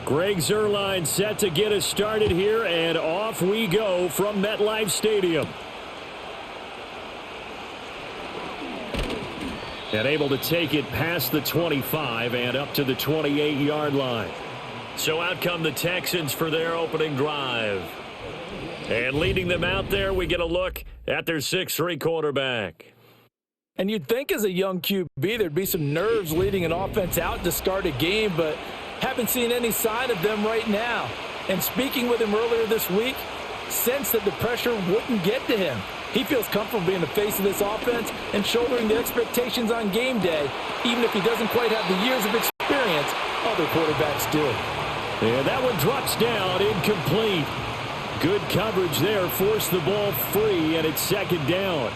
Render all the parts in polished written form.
Greg Zuerlein set to get us started here, and off we go from MetLife Stadium. And able to take it past the 25 and up to the 28-yard line. So out come the Texans for their opening drive. And leading them out there, we get a look at their 6'3" quarterback. And you'd think as a young QB there'd be some nerves leading an offense out to start a game, but haven't seen any sign of them right now. And speaking with him earlier this week, sensed that the pressure wouldn't get to him. He feels comfortable being the face of this offense and shouldering the expectations on game day, even if he doesn't quite have the years of experience other quarterbacks do. And that one drops down, incomplete. Good coverage there, forced the ball free, and it's second down.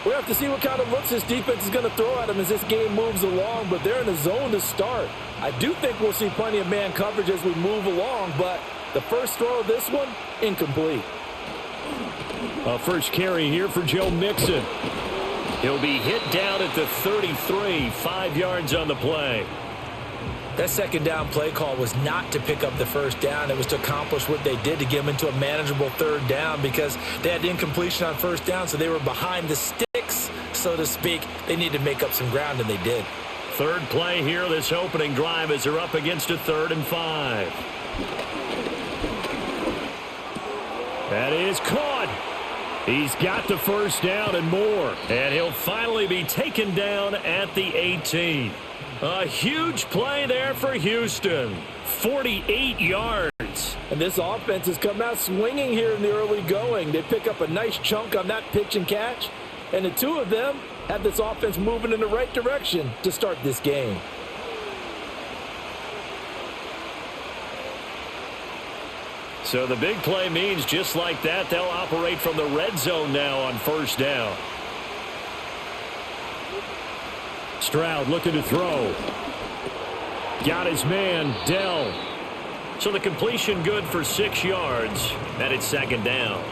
We'll have to see what kind of looks this defense is going to throw at him as this game moves along, but they're in a zone to start. I do think we'll see plenty of man coverage as we move along, but the first throw of this one, incomplete. A first carry here for Joe Mixon. He'll be hit down at the 33, 5 yards on the play. That second down play call was not to pick up the first down. It was to accomplish what they did to get them into a manageable third down because they had incompletion on first down, so they were behind the sticks, so to speak. They needed to make up some ground, and they did. Third play here, this opening drive, as they're up against a 3rd and 5. That is caught. He's got the first down and more, and he'll finally be taken down at the 18. A huge play there for Houston. 48 yards. And this offense has come out swinging here in the early going. They pick up a nice chunk on that pitch and catch. And the two of them have this offense moving in the right direction to start this game. So the big play means just like that, they'll operate from the red zone now on first down. Stroud looking to throw. Got his man, Dell. So the completion good for 6 yards, and it's second down.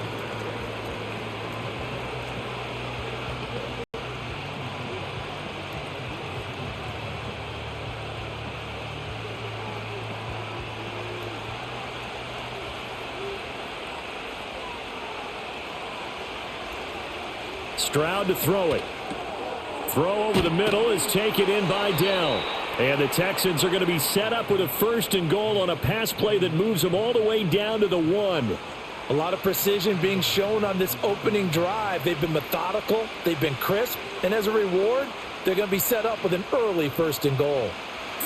Stroud to throw it. Throw over the middle is taken in by Dell. And the Texans are going to be set up with a 1st and goal on a pass play that moves them all the way down to the 1. A lot of precision being shown on this opening drive. They've been methodical, they've been crisp, and as a reward, they're going to be set up with an early 1st and goal.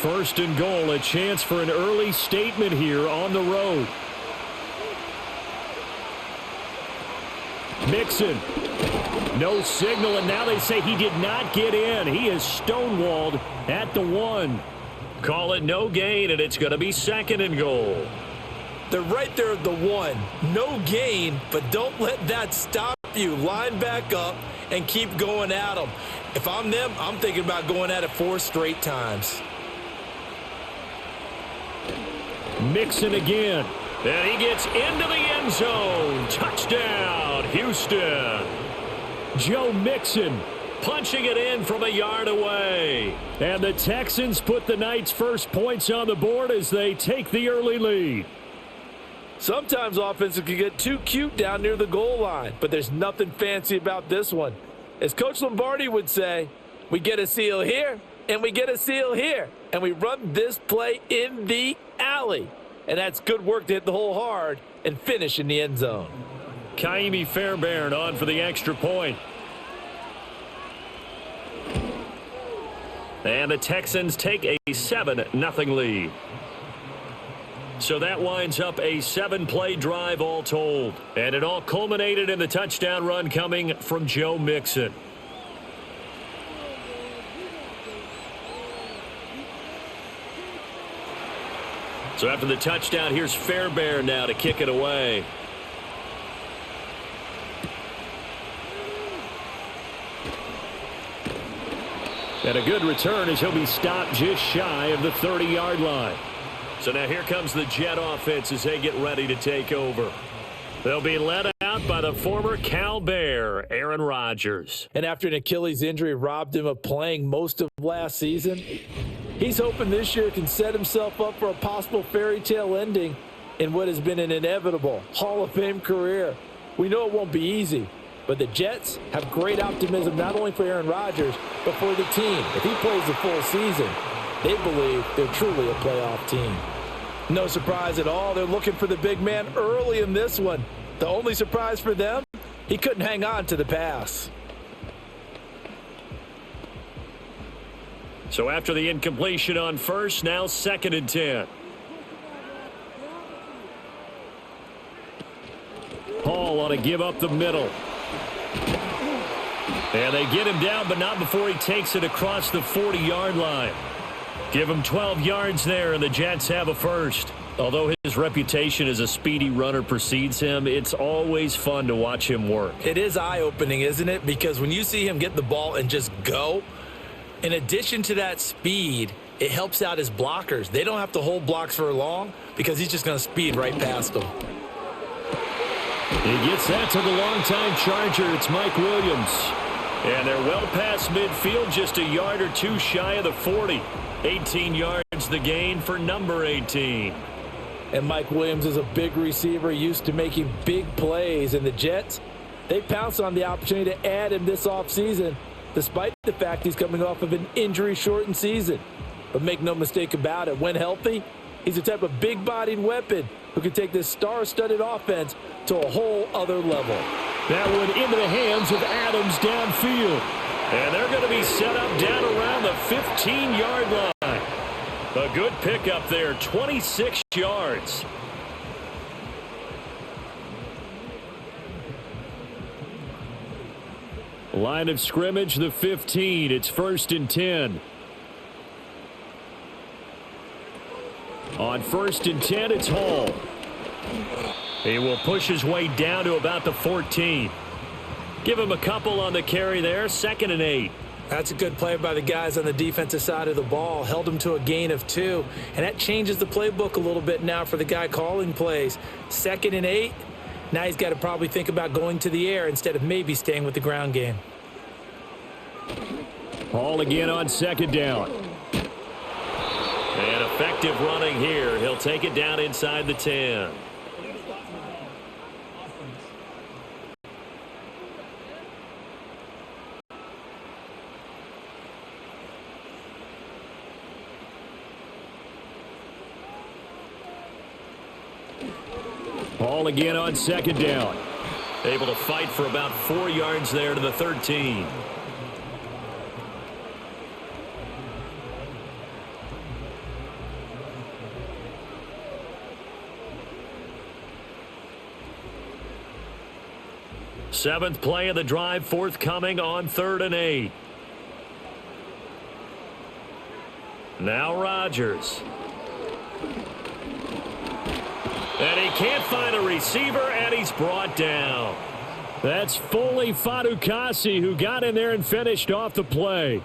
1st and goal, a chance for an early statement here on the road. Mixon. No signal, and now they say he did not get in. He is stonewalled at the 1. Call it no gain, and it's going to be 2nd and goal. They're right there at the 1. No gain, but don't let that stop you. Line back up and keep going at them. If I'm them, I'm thinking about going at it 4 straight times. Mixon again. And he gets into the end zone. Touchdown, Houston. Joe Mixon punching it in from a yard away. And the Texans put the night's first points on the board as they take the early lead. Sometimes offenses can get too cute down near the goal line, but there's nothing fancy about this one. As Coach Lombardi would say, we get a seal here, and we get a seal here, and we run this play in the alley. And that's good work to hit the hole hard and finish in the end zone. Kaimi Fairbairn on for the extra point. And the Texans take a 7-0 lead. So that winds up a 7-play drive all told. And it all culminated in the touchdown run coming from Joe Mixon. So after the touchdown, here's Fairbairn now to kick it away. And a good return as he'll be stopped just shy of the 30-yard line. So now here comes the Jet offense as they get ready to take over. They'll be led out by the former Cal Bear, Aaron Rodgers. And after an Achilles injury robbed him of playing most of last season, He's hoping this year can set himself up for a possible fairy tale ending in what has been an inevitable Hall of Fame career. We know it won't be easy, but the Jets have great optimism not only for Aaron Rodgers, but for the team. If he plays the full season, they believe they're truly a playoff team. No surprise at all. They're looking for the big man early in this one. The only surprise for them, he couldn't hang on to the pass. So after the incompletion on first, now 2nd and 10. Hall ought to give up the middle. And they get him down, but not before he takes it across the 40-yard line. Give him 12 yards there, and the Jets have a first. Although his reputation as a speedy runner precedes him, it's always fun to watch him work. It is eye-opening, isn't it? Because when you see him get the ball and just go, in addition to that speed, it helps out his blockers. They don't have to hold blocks for long because he's just going to speed right past them. He gets that to the longtime Charger. It's Mike Williams. And they're well past midfield, just a yard or two shy of the 40. 18 yards the gain for number 18. And Mike Williams is a big receiver, used to making big plays. And the Jets, they pounced on the opportunity to add him this offseason, despite the fact he's coming off of an injury-shortened season. But make no mistake about it, when healthy, he's the type of big-bodied weapon who can take this star-studded offense to a whole other level. That one into the hands of Adams downfield. And they're going to be set up down around the 15-yard line. A good pickup there, 26 yards. Line of scrimmage, the 15. It's 1st and 10. On 1st and 10, it's Hall. He will push his way down to about the 14. Give him a couple on the carry there, 2nd and 8. That's a good play by the guys on the defensive side of the ball. Held him to a gain of 2. And that changes the playbook a little bit now for the guy calling plays. 2nd and 8. Now he's got to probably think about going to the air instead of maybe staying with the ground game. Hall again on 2nd down. And effective running here. He'll take it down inside the 10. Hall again on 2nd down. Able to fight for about 4 yards there to the 13. Seventh play of the drive forthcoming on 3rd and 8. Now Rodgers. And he can't find a receiver, and he's brought down. That's Foley Fadukasi who got in there and finished off the play.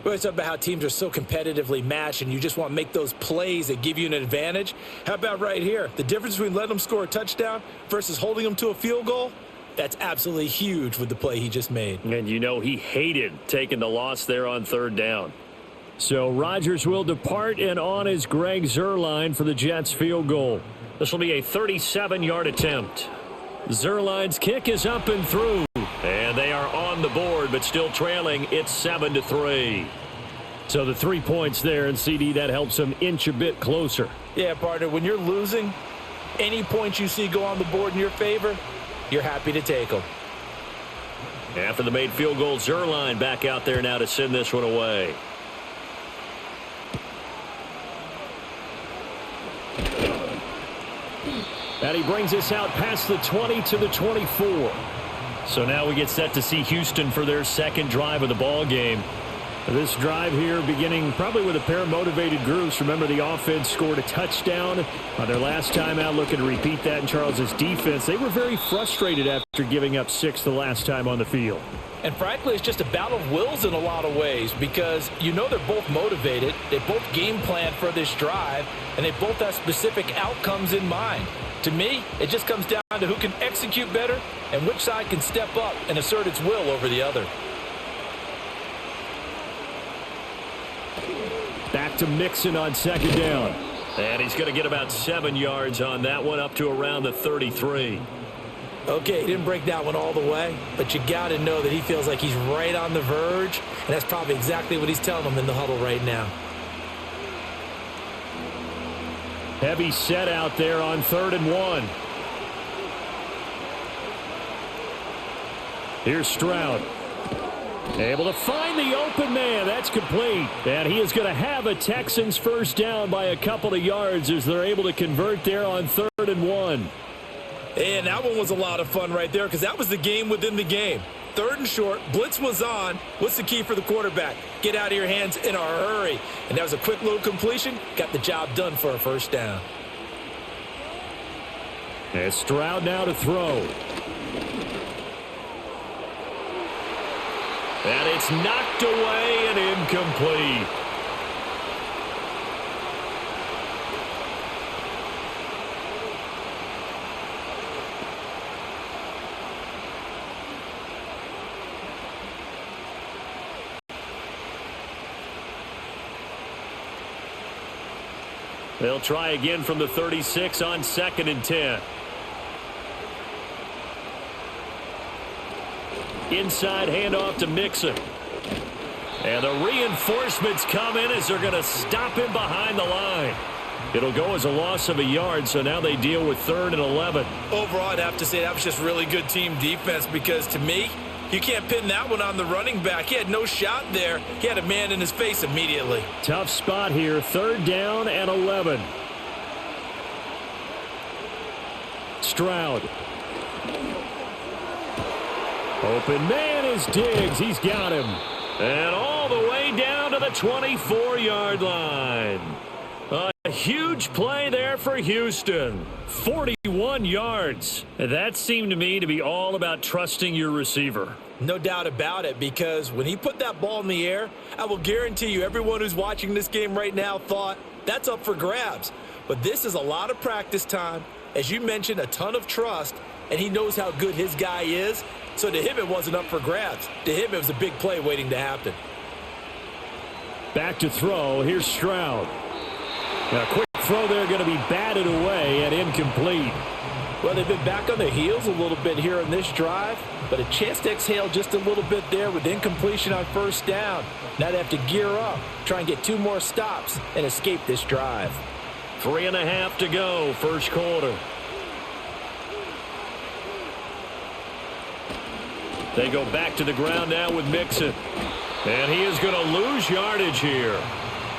We always talk about how teams are so competitively matched, and you just want to make those plays that give you an advantage. How about right here? The difference between letting them score a touchdown versus holding them to a field goal, that's absolutely huge with the play he just made. And you know he hated taking the loss there on 3rd down. So Rodgers will depart, and on is Greg Zuerlein for the Jets field goal. This will be a 37-yard attempt. Zuerlein's kick is up and through. And they are on the board, but still trailing. It's 7-3. So the 3 points there, and CD, that helps them inch a bit closer. Yeah, partner, when you're losing, any points you see go on the board in your favor, you're happy to take them. After the made field goal, Zuerlein back out there now to send this one away. And he brings us out past the 20 to the 24. So now we get set to see Houston for their 2nd drive of the ball game. This drive here beginning probably with a pair of motivated groups. Remember, the offense scored a touchdown on their last time out, looking to repeat that in Charles's defense. They were very frustrated after giving up 6 the last time on the field. And frankly, it's just a battle of wills in a lot of ways, because you know they're both motivated, they both game plan for this drive, and they both have specific outcomes in mind. To me, it just comes down to who can execute better and which side can step up and assert its will over the other. Back to Mixon on second down. And he's going to get about 7 yards on that one, up to around the 33. Okay, he didn't break that one all the way, but you got to know that he feels like he's right on the verge, and that's probably exactly what he's telling them in the huddle right now. Heavy set out there on 3rd and 1. Here's Stroud. Able to find the open man. That's complete. And he is going to have a Texans first down by a couple of yards as they're able to convert there on 3rd and 1. And that one was a lot of fun right there because that was the game within the game. 3rd and short, blitz was on. What's the key for the quarterback? Get out of your hands in a hurry. And that was a quick little completion. Got the job done for a first down. And Stroud now to throw. And it's knocked away and incomplete. They'll try again from the 36 on 2nd and 10. Inside handoff to Mixon. And the reinforcements come in as they're going to stop him behind the line. It'll go as a loss of a yard, so now they deal with 3rd and 11. Overall, I'd have to say that was just really good team defense because to me, you can't pin that one on the running back. He had no shot there. He had a man in his face immediately. Tough spot here. 3rd down and 11. Stroud. Open man is Diggs. He's got him. And all the way down to the 24-yard line. A huge play there for Houston. 41 yards. That seemed to me to be all about trusting your receiver. No doubt about it, because when he put that ball in the air, I will guarantee you everyone who's watching this game right now thought that's up for grabs. But this is a lot of practice time. As you mentioned, a ton of trust, and he knows how good his guy is. So to him, it wasn't up for grabs. To him, it was a big play waiting to happen. Back to throw. Here's Stroud. Now, a quick throw there going to be batted away and incomplete. Well, they've been back on their heels a little bit here in this drive, but a chance to exhale just a little bit there with incompletion on first down. Now they have to gear up, try and get 2 more stops, and escape this drive. 3.5 to go, first quarter. They go back to the ground now with Mixon. And he is going to lose yardage here.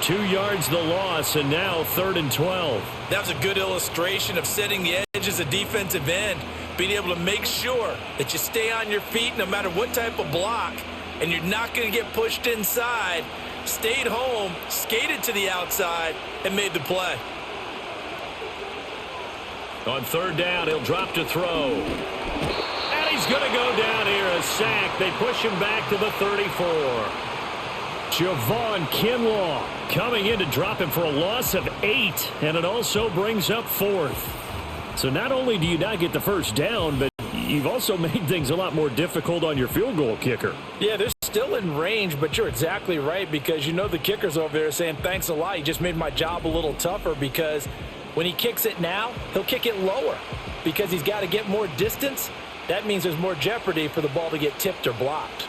2 yards the loss, and now 3rd and 12. That was a good illustration of setting the edge as a defensive end, being able to make sure that you stay on your feet no matter what type of block, and you're not going to get pushed inside. Stayed home, skated to the outside, and made the play. On 3rd down, he'll drop to throw. And he's going to go down here, a sack. They push him back to the 34. Javon Kinlaw coming in to drop him for a loss of 8, and it also brings up 4th. So not only do you not get the first down, but you've also made things a lot more difficult on your field goal kicker. Yeah, they're still in range, but you're exactly right because you know the kicker's over there saying, thanks a lot. You just made my job a little tougher because when he kicks it now, he'll kick it lower because he's got to get more distance. That means there's more jeopardy for the ball to get tipped or blocked.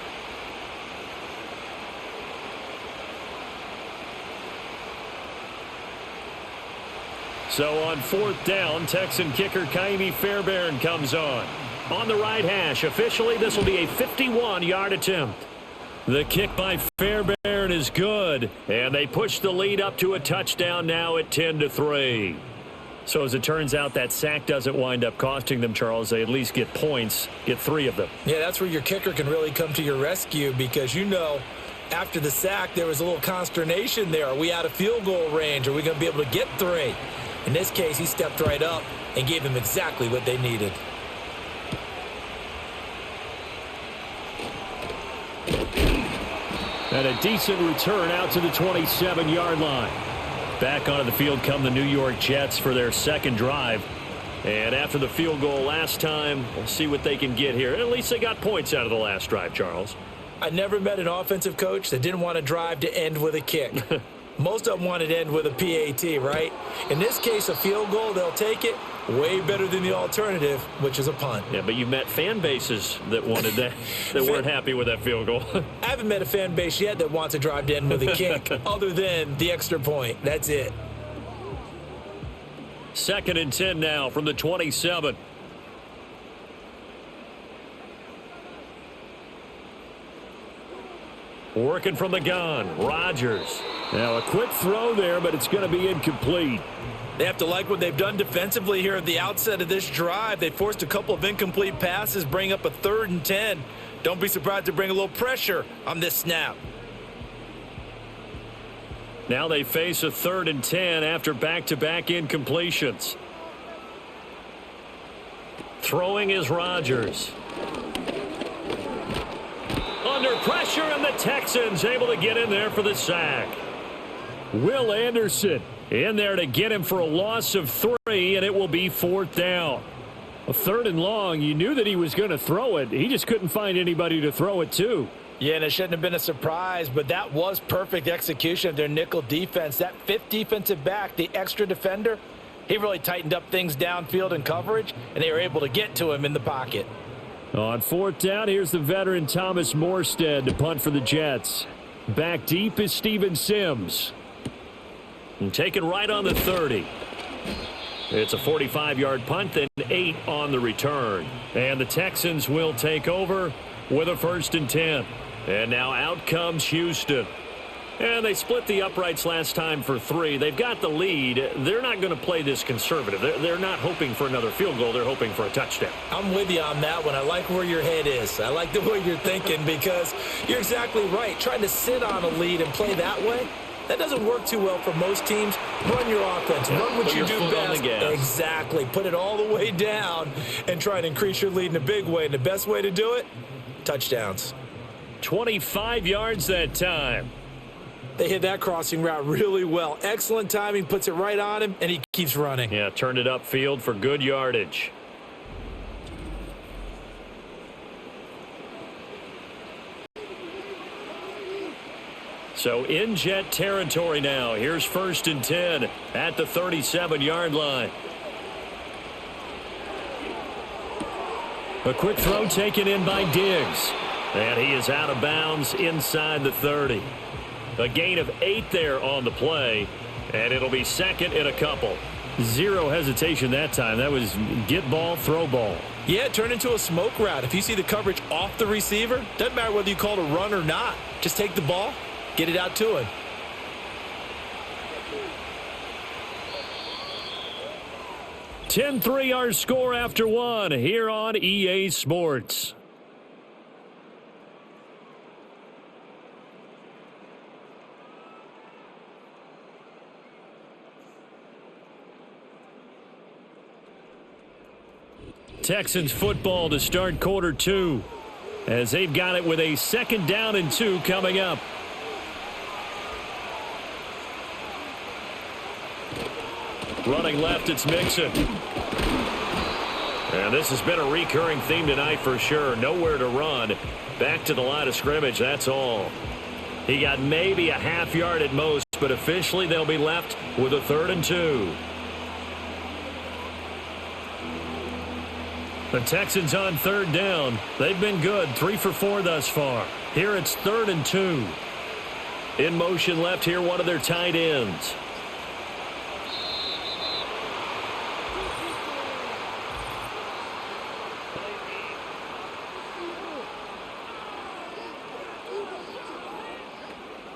So on 4th down, Texan kicker Kaimi Fairbairn comes on. On the right hash, officially this will be a 51-yard attempt. The kick by Fairbairn is good, and they push the lead up to a touchdown now at 10-3. So as it turns out, that sack doesn't wind up costing them, Charles. They at least get points, get 3 of them. Yeah, that's where your kicker can really come to your rescue because you know after the sack there was a little consternation there. Are we out of field goal range? Are we going to be able to get 3? In this case, he stepped right up and gave them exactly what they needed. And a decent return out to the 27-yard line. Back onto the field come the New York Jets for their second drive. And after the field goal last time, we'll see what they can get here. At least they got points out of the last drive, Charles. I never met an offensive coach that didn't want to drive to end with a kick. Most of them want it to end with a PAT, right? In this case, a field goal, they'll take it. Way better than the alternative, which is a punt. Yeah, but you've met fan bases that wanted that, that weren't happy with that field goal. I haven't met a fan base yet that wants to drive to end with a kick, other than the extra point. That's it. 2nd and 10 now from the 27. Working from the gun, Rodgers. Now a quick throw there, but it's going to be incomplete. They have to like what they've done defensively here at the outset of this drive. They forced a couple of incomplete passes, bring up a 3rd and 10. Don't be surprised to bring a little pressure on this snap. Now they face a 3rd and 10 after back-to-back incompletions. Throwing is Rodgers. Under pressure, and the Texans able to get in there for the sack. Will Anderson in there to get him for a loss of 3, and it will be 4th down. A 3rd and long, you knew that he was going to throw it. He just couldn't find anybody to throw it to. Yeah, and it shouldn't have been a surprise, but that was perfect execution of their nickel defense. That 5th defensive back, the extra defender, he really tightened up things downfield in coverage, and they were able to get to him in the pocket. On 4th down, here's the veteran Thomas Morstead to punt for the Jets. Back deep is Steven Sims. And taken right on the 30. It's a 45-yard punt, then 8 on the return. And the Texans will take over with a 1st and 10. And now out comes Houston. And they split the uprights last time for 3. They've got the lead. They're not going to play this conservative. They're not hoping for another field goal. They're hoping for a touchdown. I'm with you on that one. I like where your head is. I like the way you're thinking because you're exactly right. Trying to sit on a lead and play that way, that doesn't work too well for most teams. Run your offense. Run what you do best. Exactly. Put it all the way down and try and increase your lead in a big way. And the best way to do it, touchdowns. 25 yards that time. They hit that crossing route really well. Excellent timing, puts it right on him, and he keeps running. Yeah, turned it upfield for good yardage. So in Jet territory now. Here's 1st and 10 at the 37-yard line. A quick throw taken in by Diggs. And he is out of bounds inside the 30. A gain of 8 there on the play, and it'll be 2nd and a couple. Zero hesitation that time. That was get ball, throw ball. Yeah, it turned into a smoke route. If you see the coverage off the receiver, doesn't matter whether you call it a run or not. Just take the ball, get it out to him. $10-3 our score after 1 here on EA Sports. Texans football to start quarter 2 as they've got it with a 2nd down and 2 coming up. Running left, it's Mixon. And this has been a recurring theme tonight for sure. Nowhere to run. Back to the line of scrimmage, that's all. He got maybe a half yard at most, but officially they'll be left with a 3rd and 2. The Texans on 3rd down. They've been good, 3 for 4 thus far. Here it's 3rd and 2. In motion left here, one of their tight ends.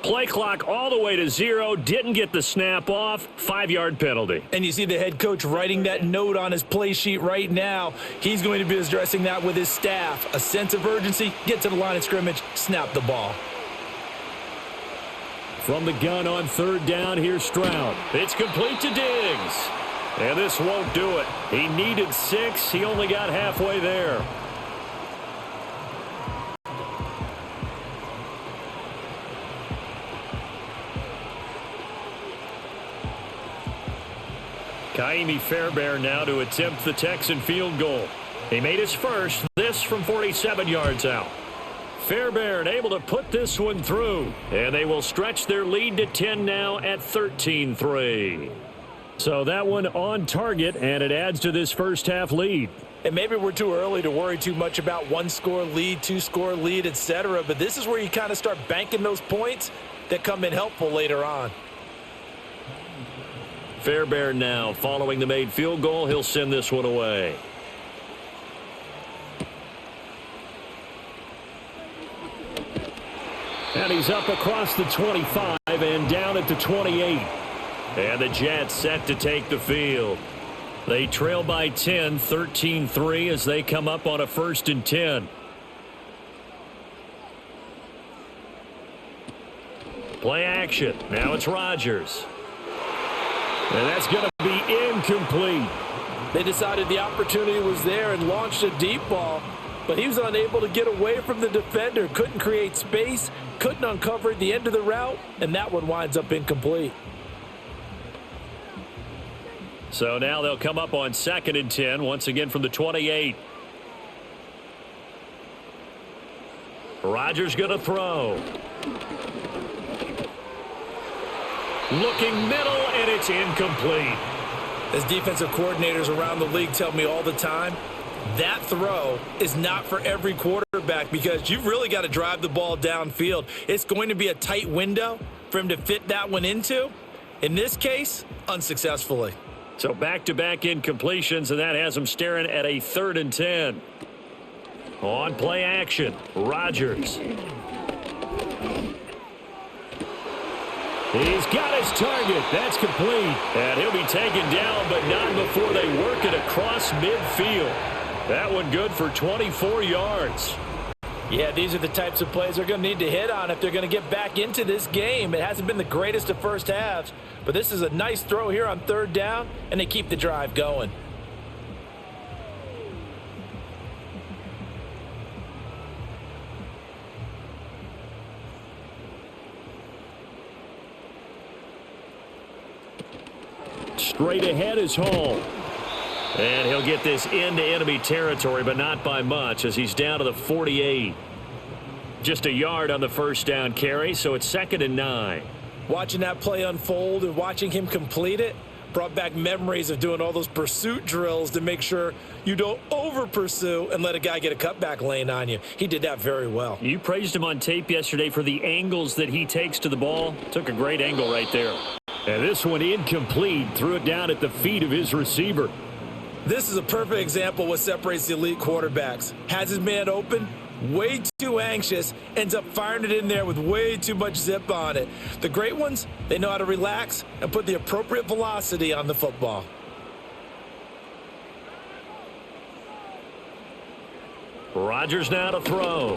Play clock all the way to 0. Didn't get the snap off. 5-yard penalty. And you see the head coach writing that note on his play sheet right now. He's going to be addressing that with his staff. A sense of urgency. Get to the line of scrimmage. Snap the ball. From the gun on 3rd down, here's Stroud. It's complete to Diggs. And this won't do it. He needed 6. He only got halfway there. Kaimi Fairbairn now to attempt the Texan field goal. He made his first, this from 47 yards out. Fairbairn able to put this one through. And they will stretch their lead to 10 now at 13-3. So that one on target, and it adds to this first half lead. And maybe we're too early to worry too much about one-score lead, two-score lead, etc. But this is where you kind of start banking those points that come in helpful later on. Fairbairn now following the made field goal. He'll send this one away. And he's up across the 25 and down at the 28. And the Jets set to take the field. They trail by 10, 13-3 as they come up on a 1st and 10. Play action. Now it's Rodgers. And that's going to be incomplete. They decided the opportunity was there and launched a deep ball, but he was unable to get away from the defender, couldn't create space, couldn't uncover the end of the route, and that one winds up incomplete. So now they'll come up on 2nd and 10, once again from the 28. Rodgers going to throw. Looking middle, and it's incomplete. As defensive coordinators around the league tell me all the time, that throw is not for every quarterback because you've really got to drive the ball downfield. It's going to be a tight window for him to fit that one into. In this case, unsuccessfully. So back-to-back incompletions, and that has him staring at a 3rd and 10. On play action, Rodgers. He's got his target. That's complete. And he'll be taken down, but not before they work it across midfield. That one good for 24 yards. Yeah, these are the types of plays they're going to need to hit on if they're going to get back into this game. It hasn't been the greatest of first halves, but this is a nice throw here on 3rd down, and they keep the drive going. Straight ahead is Hall. And he'll get this into enemy territory, but not by much as he's down to the 48. Just a yard on the 1st down carry, so it's 2nd and 9. Watching that play unfold and watching him complete it brought back memories of doing all those pursuit drills to make sure you don't over-pursue and let a guy get a cutback lane on you. He did that very well. You praised him on tape yesterday for the angles that he takes to the ball. Took a great angle right there. And this one incomplete. Threw it down at the feet of his receiver. This is a perfect example of what separates the elite quarterbacks. Has his man open, way too anxious, ends up firing it in there with way too much zip on it. The great ones, they know how to relax and put the appropriate velocity on the football. Rodgers now to throw.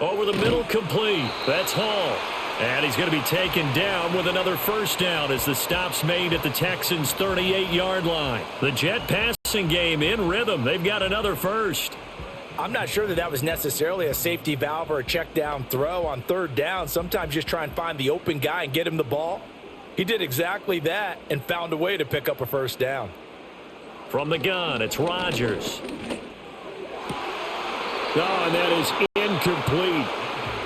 Over the middle, complete. That's Hall. And he's going to be taken down with another 1st down as the stop's made at the Texans' 38-yard line. The Jet passing game in rhythm. They've got another 1st. I'm not sure that was necessarily a safety valve or a check down throw on 3rd down. Sometimes just try and find the open guy and get him the ball. He did exactly that and found a way to pick up a 1st down. From the gun, it's Rodgers. Oh, and that is incomplete.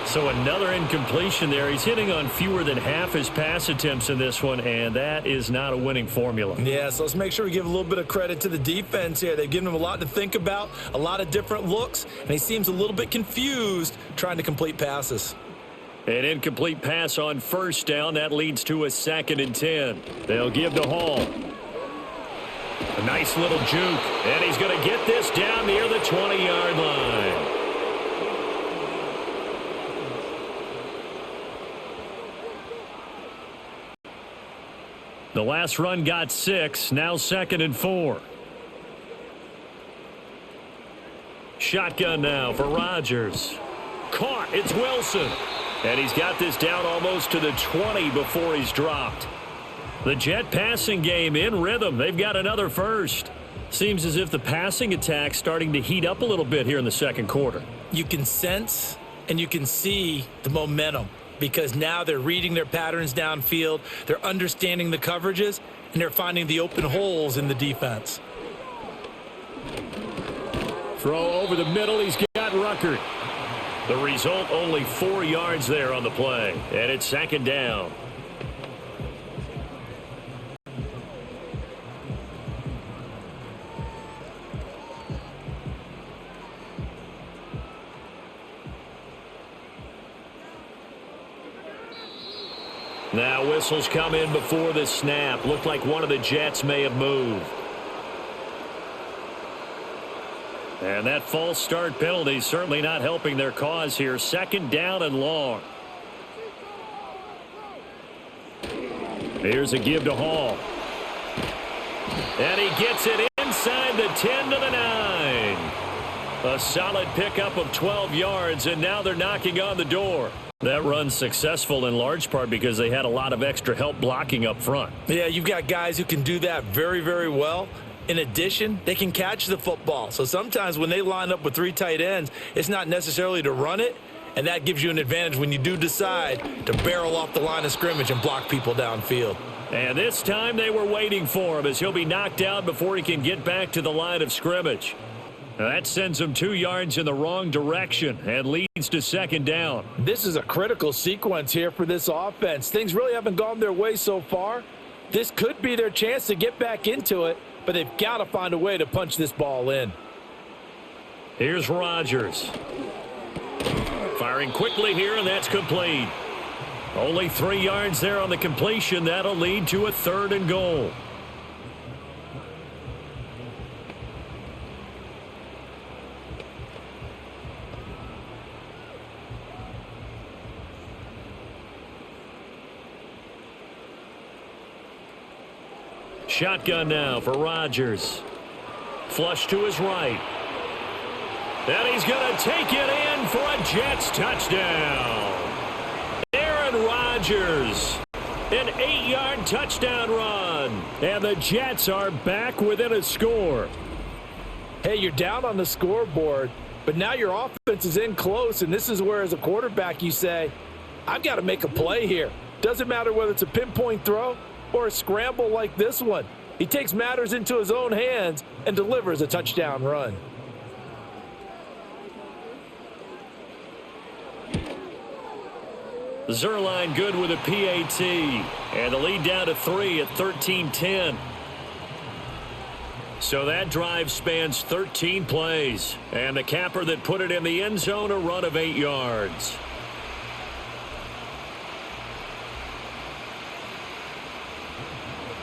So another incompletion there. He's hitting on fewer than half his pass attempts in this one, and that is not a winning formula. Yeah, so let's make sure we give a little bit of credit to the defense here. They've given him a lot to think about, a lot of different looks, and he seems a little bit confused trying to complete passes. An incomplete pass on 1st down. That leads to a 2nd and 10. They'll give to Hall. A nice little juke, and he's going to get this down near the 20-yard line. The last run got 6, now 2nd and 4. Shotgun now for Rodgers. Caught, it's Wilson. And he's got this down almost to the 20 before he's dropped. The Jet passing game in rhythm. They've got another 1st. Seems as if the passing attack's starting to heat up a little bit here in the 2nd quarter. You can sense and you can see the momentum, because now they're reading their patterns downfield, they're understanding the coverages, and they're finding the open holes in the defense. Throw over the middle. He's got puckered. The result, only 4 yards there on the play. And it's second down. Now whistles come in before the snap. Looked like one of the Jets may have moved. And that false start penalty certainly not helping their cause here. Second down and long. Here's a give to Hall. And he gets it inside the 10 to the 9. A solid pickup of 12 yards, and now they're knocking on the door. That run's successful in large part because they had a lot of extra help blocking up front. Yeah, you've got guys who can do that very, very well. In addition, they can catch the football. So sometimes when they line up with 3 tight ends, it's not necessarily to run it, and that gives you an advantage when you do decide to barrel off the line of scrimmage and block people downfield. And this time they were waiting for him as he'll be knocked down before he can get back to the line of scrimmage. That sends him 2 yards in the wrong direction and leads to second down. This is a critical sequence here for this offense. Things really haven't gone their way so far. This could be their chance to get back into it, but they've got to find a way to punch this ball in. Here's Rodgers. Firing quickly here, and that's complete. Only 3 yards there on the completion. That'll lead to a 3rd and goal. Shotgun now for Rodgers. Flush to his right. And he's going to take it in for a Jets touchdown. Aaron Rodgers. An 8-yard touchdown run. And the Jets are back within a score. Hey, you're down on the scoreboard, but now your offense is in close, and this is where, as a quarterback, you say, I've got to make a play here. Doesn't matter whether it's a pinpoint throw or a scramble like this one. He takes matters into his own hands and delivers a touchdown run. Zuerlein good with a PAT. And the lead down to 3 at 13-10. So that drive spans 13 plays. And the capper that put it in the end zone, a run of 8 yards.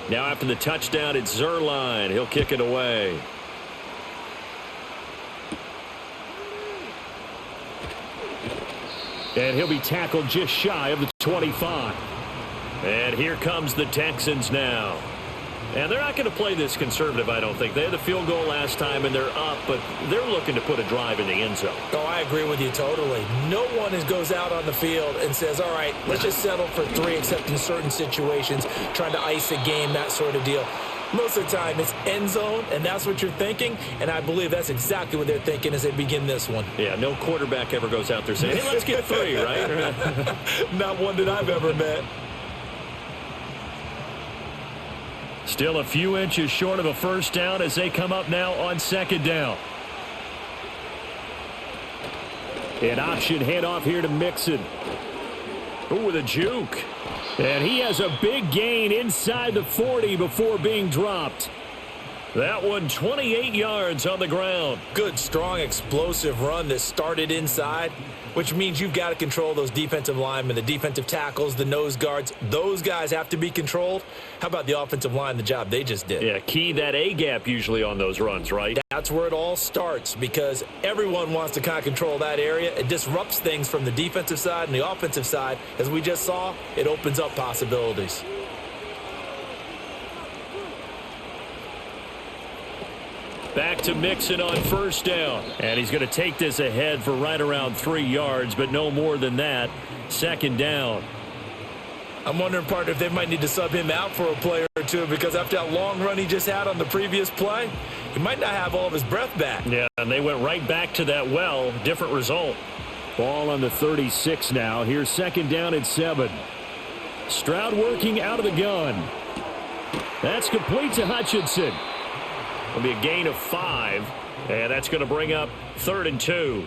Now after the touchdown, it's Zuerlein. He'll kick it away. And he'll be tackled just shy of the 25. And here comes the Texans now. And they're not going to play this conservative, I don't think. They had the field goal last time, and they're up, but they're looking to put a drive in the end zone. Oh, I agree with you totally. No one goes out on the field and says, all right, let's just settle for 3, except in certain situations, trying to ice a game, that sort of deal. Most of the time, it's end zone, and that's what you're thinking, and I believe that's exactly what they're thinking as they begin this one. Yeah, no quarterback ever goes out there saying, hey, let's get 3, right? Not one that I've ever met. Still a few inches short of a first down as they come up now on second down. An option handoff here to Mixon. Ooh, with a juke. And he has a big gain inside the 40 before being dropped. That one 28 yards on the ground. Good, strong, explosive run that started inside, which means you've got to control those defensive linemen, the defensive tackles, the nose guards. Those guys have to be controlled. How about the offensive line, the job they just did? Yeah, key that A-gap usually on those runs, right? That's where it all starts because everyone wants to kind of control that area. It disrupts things from the defensive side and the offensive side. As we just saw, it opens up possibilities. Back to Mixon on first down. And he's going to take this ahead for right around 3 yards, but no more than that. Second down. I'm wondering, partner, if they might need to sub him out for a play or two because after that long run he just had on the previous play, he might not have all of his breath back. Yeah, and they went right back to that well. Different result. Ball on the 36 now. Here's second down at 7. Stroud working out of the gun. That's complete to Hutchinson. It'll be a gain of 5, and that's going to bring up 3rd and 2.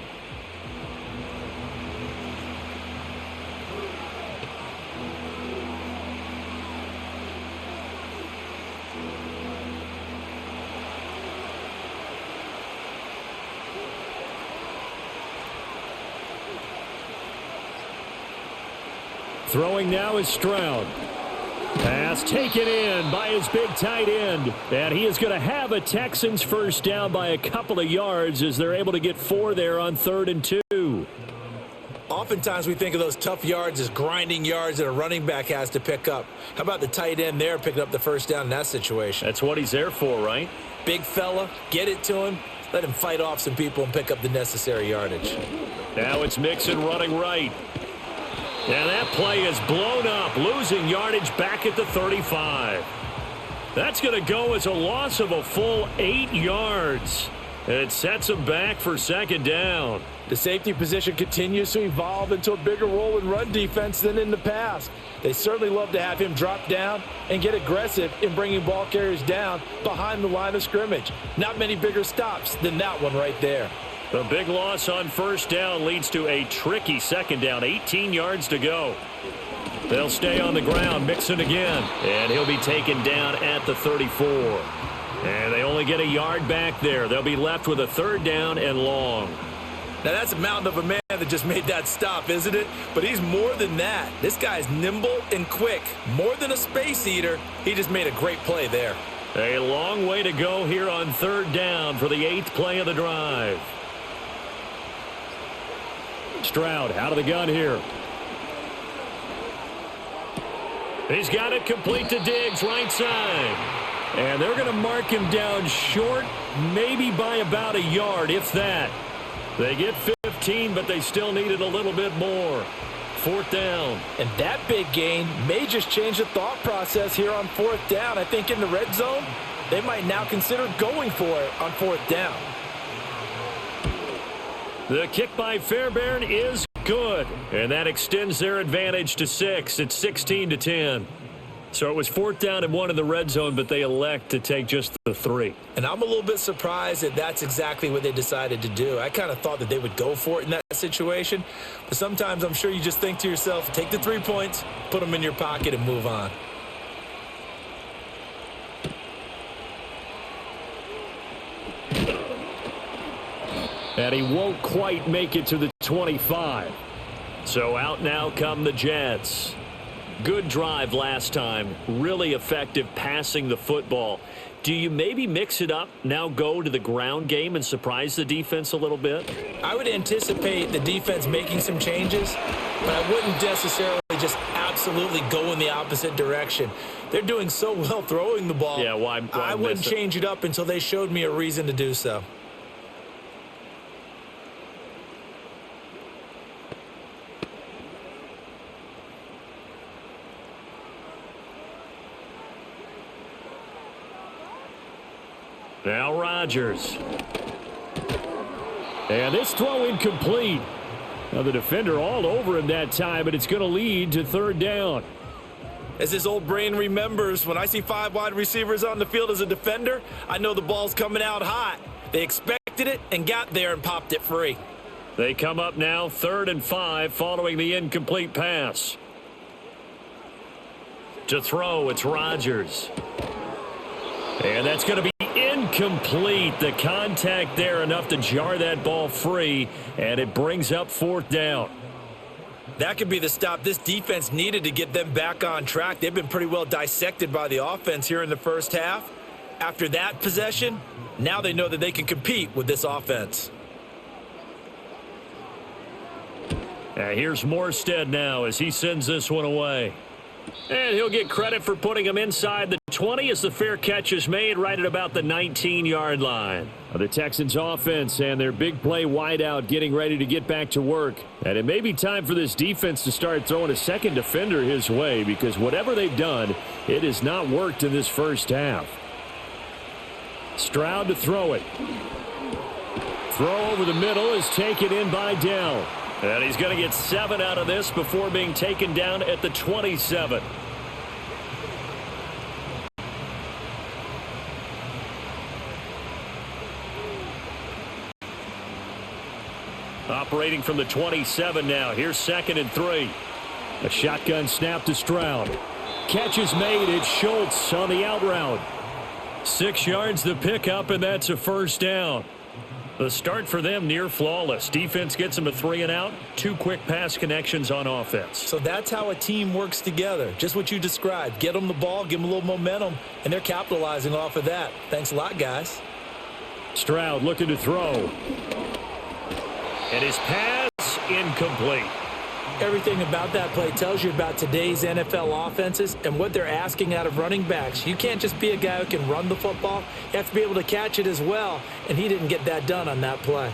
Throwing now is Stroud. Pass taken in by his big tight end. And he is going to have a Texans first down by a couple of yards as they're able to get 4 there on 3rd and 2. Oftentimes we think of those tough yards as grinding yards that a running back has to pick up. How about the tight end there picking up the first down in that situation? That's what he's there for, right? Big fella, get it to him. Let him fight off some people and pick up the necessary yardage. Now it's Mixon running right. And that play is blown up, losing yardage back at the 35. That's going to go as a loss of a full 8 yards. And it sets him back for 2nd down. The safety position continues to evolve into a bigger role in run defense than in the past. They certainly love to have him drop down and get aggressive in bringing ball carriers down behind the line of scrimmage. Not many bigger stops than that one right there. The big loss on 1st down leads to a tricky 2nd down. 18 yards to go. They'll stay on the ground. Mixon again. And he'll be taken down at the 34. And they only get a yard back there. They'll be left with a 3rd down and long. Now, that's a mountain of a man that just made that stop, isn't it? But he's more than that. This guy's nimble and quick. More than a space eater. He just made a great play there. A long way to go here on 3rd down for the 8th play of the drive. Stroud out of the gun here. He's got it complete to Diggs, right side. And they're going to mark him down short, maybe by about a yard, if that. They get 15, but they still needed a little bit more. 4th down. And that big gain may just change the thought process here on 4th down. I think in the red zone, they might now consider going for it on 4th down. The kick by Fairbairn is good, and that extends their advantage to 6. It's 16-10. So it was 4th down and 1 in the red zone, but they elect to take just the 3. And I'm a little bit surprised that that's exactly what they decided to do. I kind of thought that they would go for it in that situation. But sometimes I'm sure you just think to yourself, take the 3 points, put them in your pocket, and move on. And he won't quite make it to the 25. So out now come the Jets. Good drive last time. Really effective passing the football. Do you maybe mix it up, now go to the ground game and surprise the defense a little bit? I would anticipate the defense making some changes, but I wouldn't necessarily just absolutely go in the opposite direction. They're doing so well throwing the ball. Yeah, why I wouldn't change it up until they showed me a reason to do so. Now Rodgers. And this throw incomplete. Now the defender all over him that time, but it's going to lead to 3rd down. As his old brain remembers, when I see 5 wide receivers on the field as a defender, I know the ball's coming out hot. They expected it and got there and popped it free. They come up now 3rd and 5 following the incomplete pass. To throw, it's Rodgers. And that's going to be incomplete. The contact there enough to jar that ball free, and it brings up 4th down. That could be the stop this defense needed to get them back on track. They've been pretty well dissected by the offense here in the first half. After that possession, now they know that they can compete with this offense. Here's Morstead now as he sends this one away. And he'll get credit for putting him inside the 20 as the fair catch is made right at about the 19-yard line. The Texans offense and their big play wideout getting ready to get back to work. And it may be time for this defense to start throwing a second defender his way, because whatever they've done, it has not worked in this first half. Stroud to throw it. Throw over the middle is taken in by Dell. And he's going to get 7 out of this before being taken down at the 27. Operating from the 27 now. Here's 2nd and 3. A shotgun snap to Stroud. Catch is made. It's Schultz on the out route. 6 yards the pickup, and that's a first down. The start for them near flawless. Defense gets them a 3 and out. 2 quick pass connections on offense. So that's how a team works together. Just what you described. Get them the ball, give them a little momentum, and they're capitalizing off of that. Thanks a lot, guys. Stroud looking to throw. And his pass incomplete. Everything about that play tells you about today's NFL offenses and what they're asking out of running backs. You can't just be a guy who can run the football. You have to be able to catch it as well, and he didn't get that done on that play.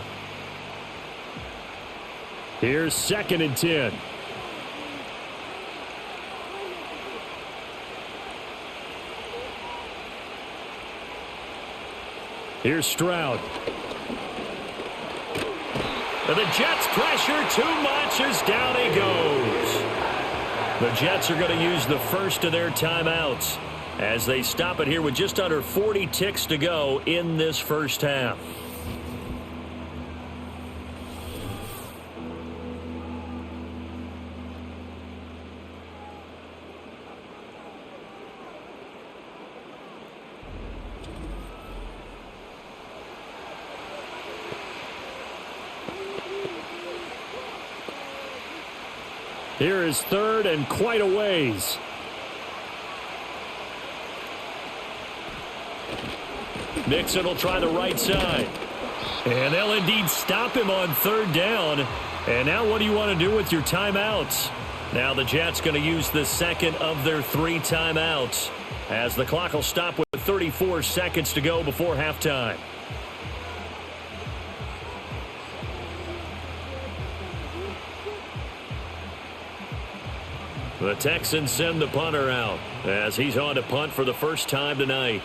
Here's 2nd and 10. Here's Stroud. And the Jets pressure too much as down he goes. The Jets are going to use the first of their timeouts as they stop it here with just under 40 ticks to go in this first half. Here is 3rd and quite a ways. Mixon will try the right side. And they'll indeed stop him on 3rd down. And now what do you want to do with your timeouts? Now the Jets going to use the 2nd of their 3 timeouts as the clock will stop with 34 seconds to go before halftime. The Texans send the punter out as he's on to punt for the first time tonight.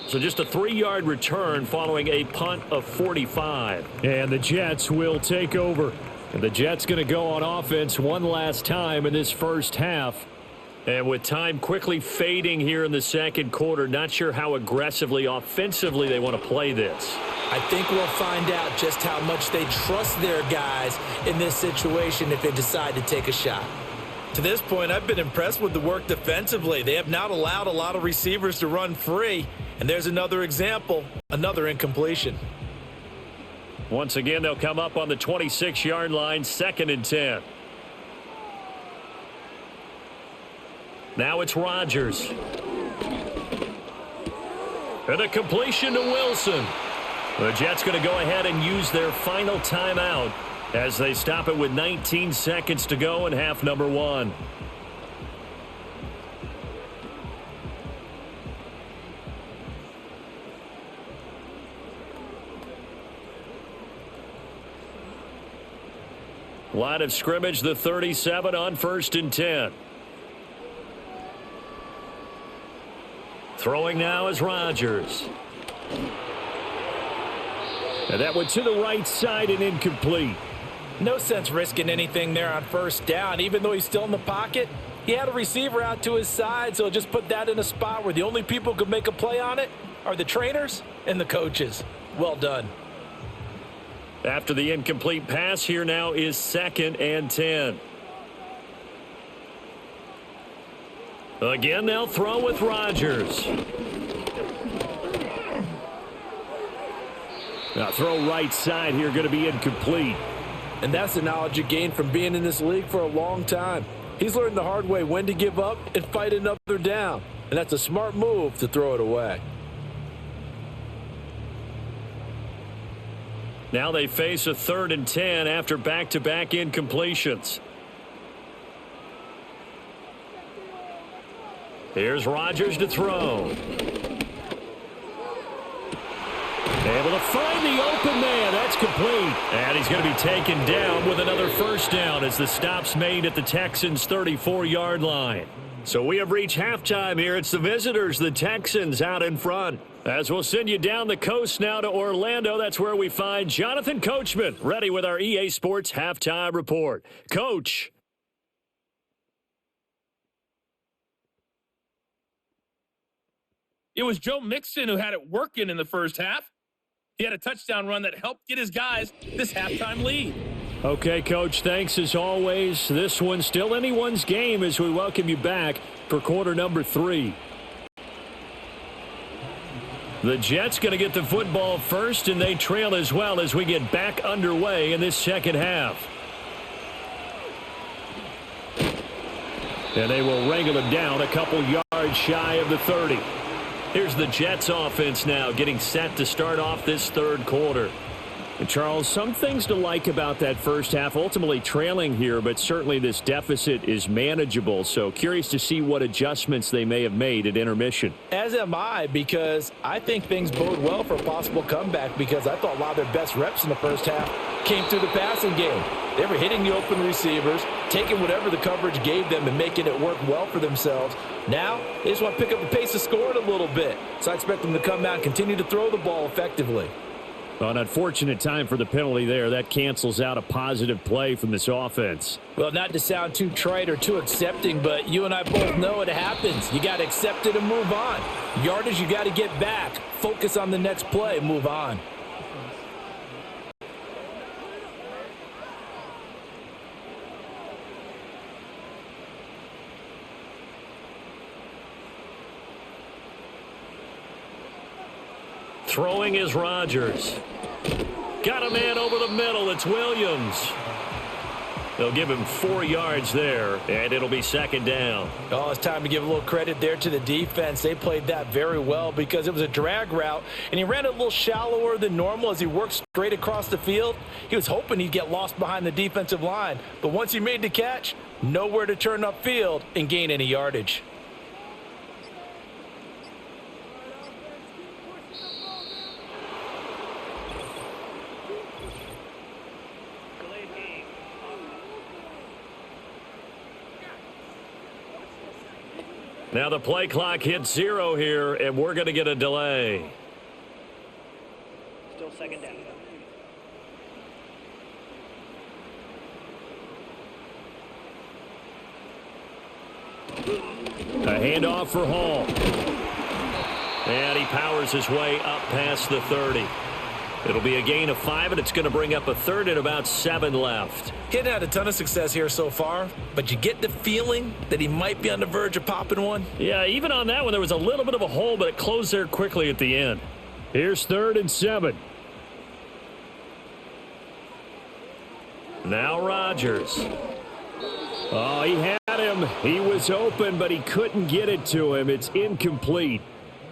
So just a 3-yard return following a punt of 45. And the Jets will take over. And the Jets going to go on offense one last time in this first half. And with time quickly fading here in the second quarter, not sure how aggressively, offensively they want to play this. I think we'll find out just how much they trust their guys in this situation if they decide to take a shot. To this point, I've been impressed with the work defensively. They have not allowed a lot of receivers to run free. And there's another example, another incompletion. Once again, they'll come up on the 26-yard line, 2nd and 10. Now it's Rodgers. And a completion to Wilson. The Jets going to go ahead and use their final timeout as they stop it with 19 seconds to go in half number 1. Line of scrimmage, the 37 on 1st and 10. Throwing now is Rodgers. And that went to the right side and incomplete. No sense risking anything there on 1st down. Even though he's still in the pocket, he had a receiver out to his side, so just put that in a spot where the only people who can make a play on it are the trainers and the coaches. Well done. After the incomplete pass, here now is 2nd and 10. Again, they'll throw with Rodgers. Now throw right side here, going to be incomplete. And that's the knowledge you gain from being in this league for a long time. He's learned the hard way when to give up and fight another down. And that's a smart move to throw it away. Now they face a 3rd and 10 after back-to-back incompletions. Here's Rodgers to throw. Able to find the open man. That's complete. And he's going to be taken down with another 1st down as the stop's made at the Texans' 34-yard line. So we have reached halftime here. It's the visitors, the Texans, out in front. As we'll send you down the coast now to Orlando, that's where we find Jonathan Coachman, ready with our EA Sports Halftime Report. Coach. It was Joe Mixon who had it working in the first half. He had a touchdown run that helped get his guys this halftime lead. Okay, Coach, thanks as always. This one's still anyone's game as we welcome you back for quarter number 3. The Jets going to get the football first, and they trail as well as we get back underway in this second half. And they will wrangle it down a couple yards shy of the 30. Here's the Jets offense now getting set to start off this third quarter. And Charles, some things to like about that first half, ultimately trailing here, but certainly this deficit is manageable. So curious to see what adjustments they may have made at intermission. As am I, because I think things bode well for a possible comeback, because I thought a lot of their best reps in the first half came through the passing game. They were hitting the open receivers, taking whatever the coverage gave them and making it work well for themselves. Now, they just want to pick up the pace of scoring a little bit. So I expect them to come out and continue to throw the ball effectively. Well, an unfortunate time for the penalty there. That cancels out a positive play from this offense. Well, not to sound too trite or too accepting, but you and I both know it happens. You got to accept it and move on. Yardage, you got to get back. Focus on the next play. Move on. Throwing is Rodgers. Got a man over the middle. It's Williams. They'll give him 4 yards there, and it'll be second down. Oh, it's time to give a little credit there to the defense. They played that very well because it was a drag route, and he ran it a little shallower than normal as he worked straight across the field. He was hoping he'd get lost behind the defensive line, but once he made the catch, nowhere to turn upfield and gain any yardage. Now the play clock hits 0 here, and we're going to get a delay. Still second down. A handoff for Hall. And he powers his way up past the 30. It'll be a gain of 5, and it's going to bring up a third and about 7 left. He hadn't had a ton of success here so far, but you get the feeling that he might be on the verge of popping one. Yeah, even on that one, there was a little bit of a hole, but it closed there quickly at the end. Here's 3rd and 7. Now Rodgers. Oh, he had him. He was open, but he couldn't get it to him. It's incomplete.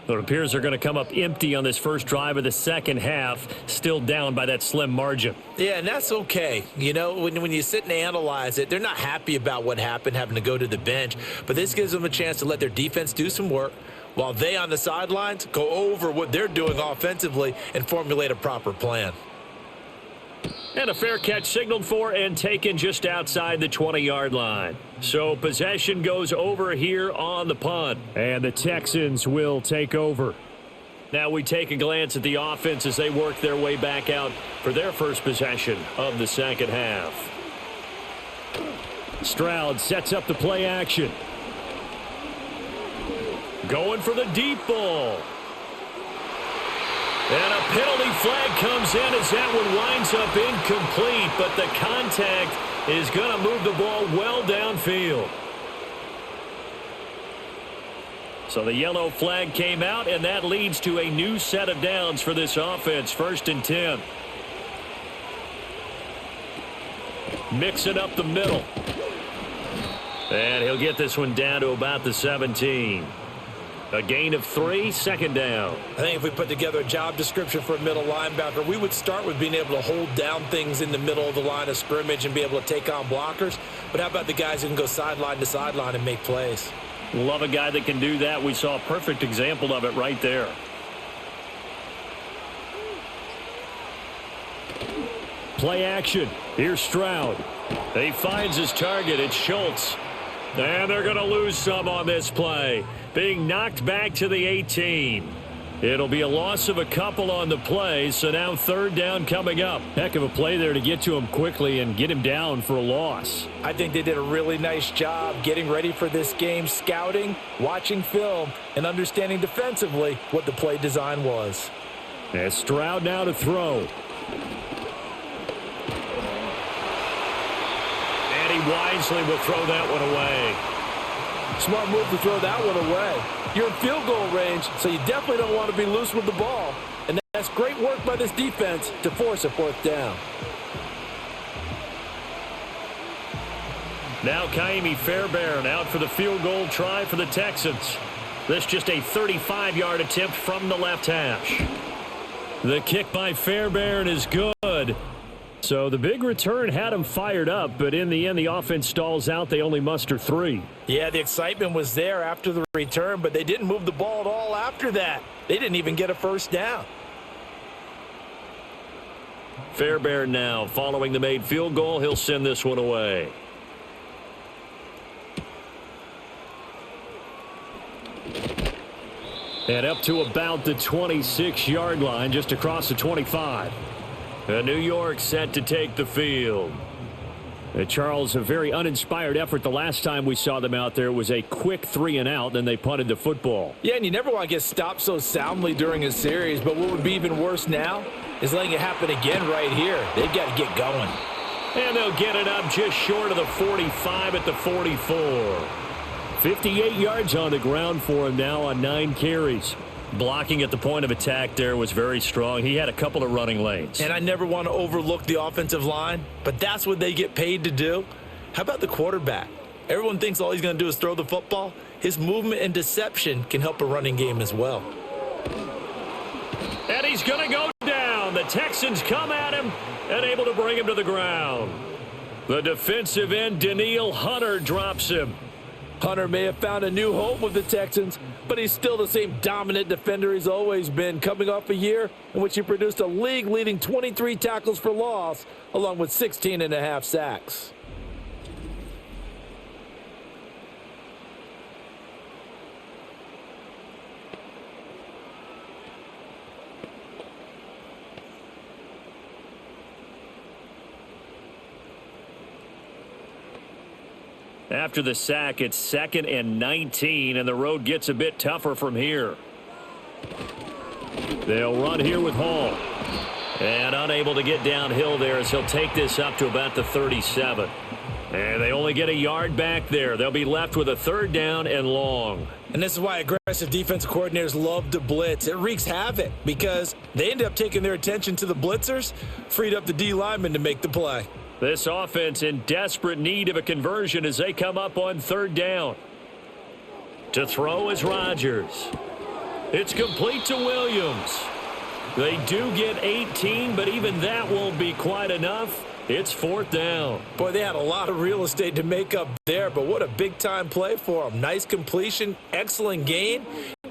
It appears they're going to come up empty on this first drive of the second half, still down by that slim margin. Yeah, and that's okay. You know, when you sit and analyze it, they're not happy about what happened, having to go to the bench. But this gives them a chance to let their defense do some work while they on the sidelines go over what they're doing offensively and formulate a proper plan. And a fair catch signaled for and taken just outside the 20-yard line. So possession goes over here on the punt. And the Texans will take over. Now we take a glance at the offense as they work their way back out for their first possession of the second half. Stroud sets up the play action. Going for the deep ball. And a penalty flag comes in as that one winds up incomplete, but the contact is going to move the ball well downfield. So the yellow flag came out, and that leads to a new set of downs for this offense. 1st and 10. Mix it up the middle. And he'll get this one down to about the 17. A gain of 3, second down. I think if we put together a job description for a middle linebacker, we would start with being able to hold down things in the middle of the line of scrimmage and be able to take on blockers. But how about the guys who can go sideline to sideline and make plays? Love a guy that can do that. We saw a perfect example of it right there. Play action. Here's Stroud. He finds his target. It's Schultz. And they're going to lose some on this play. Being knocked back to the 18. It'll be a loss of a couple on the play, so now 3rd down coming up. Heck of a play there to get to him quickly and get him down for a loss. I think they did a really nice job getting ready for this game, scouting, watching film, and understanding defensively what the play design was. And Stroud now to throw. he wisely will throw that one away. Smart move to throw that one away. You're in field goal range, so you definitely don't want to be loose with the ball. And that's great work by this defense to force a fourth down. Now Kaimi Fairbairn out for the field goal try for the Texans. This just a 35-yard attempt from the left hash. The kick by Fairbairn is good. So the big return had him fired up, but in the end the offense stalls out. They only muster 3. Yeah, the excitement was there after the return, but they didn't move the ball at all after that. They didn't even get a first down. Fairbairn now following the made field goal. He'll send this one away. And up to about the 26-yard line, just across the 25. New York set to take the field. Charles, a very uninspired effort the last time we saw them out there was a quick 3-and-out, then they punted the football. Yeah, and you never want to get stopped so soundly during a series, but what would be even worse now is letting it happen again right here. They've got to get going. And they'll get it up just short of the 45 at the 44. 58 yards on the ground for him now on 9 carries. Blocking at the point of attack there was very strong. He had a couple of running lanes. And I never want to overlook the offensive line, but that's what they get paid to do. How about the quarterback? Everyone thinks all he's going to do is throw the football. His movement and deception can help a running game as well. And he's going to go down. The Texans come at him and able to bring him to the ground. The defensive end, Danielle Hunter, drops him. Hunter may have found a new home with the Texans, but he's still the same dominant defender he's always been, coming off a year in which he produced a league-leading 23 tackles for loss, along with 16.5 sacks. After the sack, it's 2nd and 19, and the road gets a bit tougher from here. They'll run here with Hall. And unable to get downhill there as he'll take this up to about the 37. And they only get a yard back there. They'll be left with a 3rd down and long. And this is why aggressive defensive coordinators love to blitz. It wreaks havoc because they end up taking their attention to the blitzers, freed up the D lineman to make the play. This offense in desperate need of a conversion as they come up on 3rd down. To throw is Rodgers. It's complete to Williams. They do get 18, but even that won't be quite enough. It's 4th down. Boy, they had a lot of real estate to make up there, but what a big-time play for them. Nice completion, excellent gain.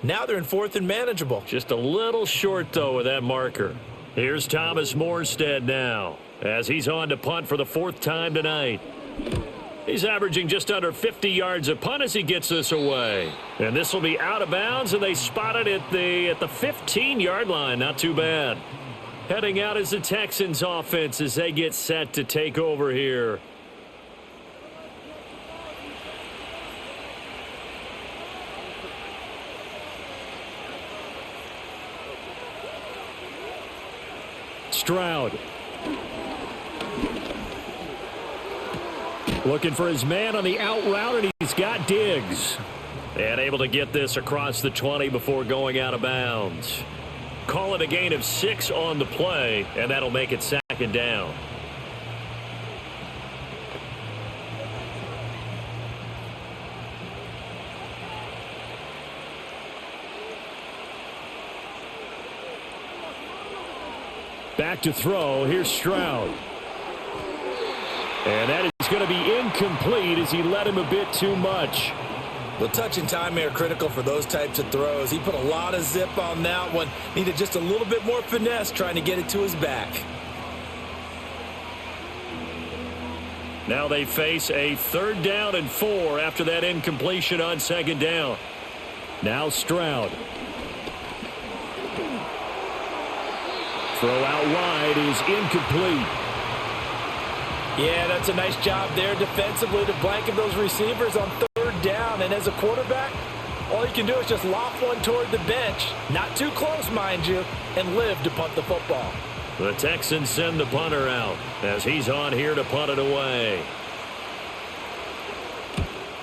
Now they're in 4th and manageable. Just a little short, though, with that marker. Here's Thomas Morstead now, as he's on to punt for the 4th time tonight. He's averaging just under 50 yards a punt as he gets this away. And this will be out of bounds, and they spot it at the 15-yard line. Not too bad. Heading out is the Texans offense as they get set to take over here. Stroud. Looking for his man on the out route, and he's got Diggs. And able to get this across the 20 before going out of bounds. Call it a gain of 6 on the play, and that'll make it 2nd down. Back to throw. Here's Stroud. And that is going to be incomplete as he led him a bit too much. Well, touch and time are critical for those types of throws. He put a lot of zip on that one. Needed just a little bit more finesse trying to get it to his back. Now they face a 3rd down and 4 after that incompletion on 2nd down. Now Stroud. Throw out wide is incomplete. Yeah, that's a nice job there defensively to blanket those receivers on 3rd down. And as a quarterback, all you can do is just loft one toward the bench. Not too close, mind you, and live to punt the football. The Texans send the punter out as he's on here to punt it away.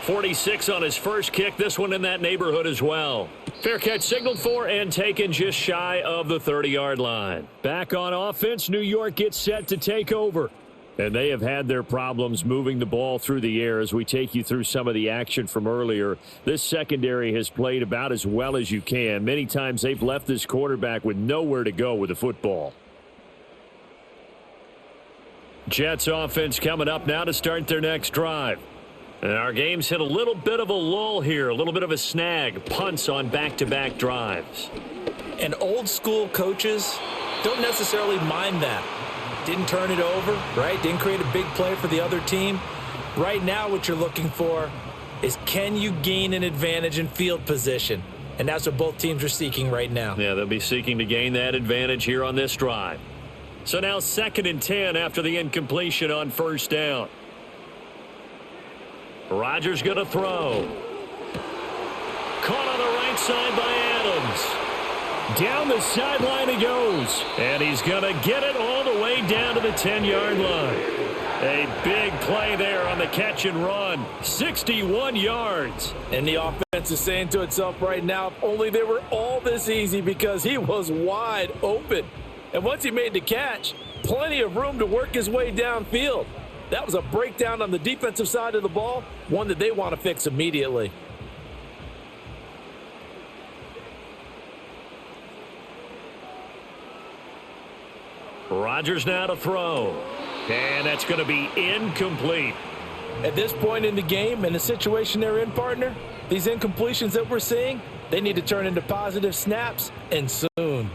46 on his first kick. This one in that neighborhood as well. Fair catch signaled for and taken just shy of the 30-yard line. Back on offense, New York gets set to take over. And they have had their problems moving the ball through the air as we take you through some of the action from earlier. This secondary has played about as well as you can. Many times they've left this quarterback with nowhere to go with the football. Jets offense coming up now to start their next drive. And our game's hit a little bit of a lull here, a little bit of a snag. Punts on back-to-back drives. And old school coaches don't necessarily mind that. Didn't turn it over, right? Didn't create a big play for the other team. Right now what you're looking for is, can you gain an advantage in field position? And that's what both teams are seeking right now. Yeah, they'll be seeking to gain that advantage here on this drive. So now 2nd and 10 after the incompletion on first down. Rodgers going to throw. Caught on the right side by Adams. Down the sideline he goes. And he's going to get it all the way down to the 10-yard line. A big play there on the catch and run. 61 yards. And the offense is saying to itself right now, if only they were all this easy, because he was wide open. And once he made the catch, plenty of room to work his way downfield. That was a breakdown on the defensive side of the ball, one that they want to fix immediately. Rodgers now to throw. And that's going to be incomplete. At this point in the game and the situation they're in, partner, these incompletions that we're seeing, they need to turn into positive snaps, and soon.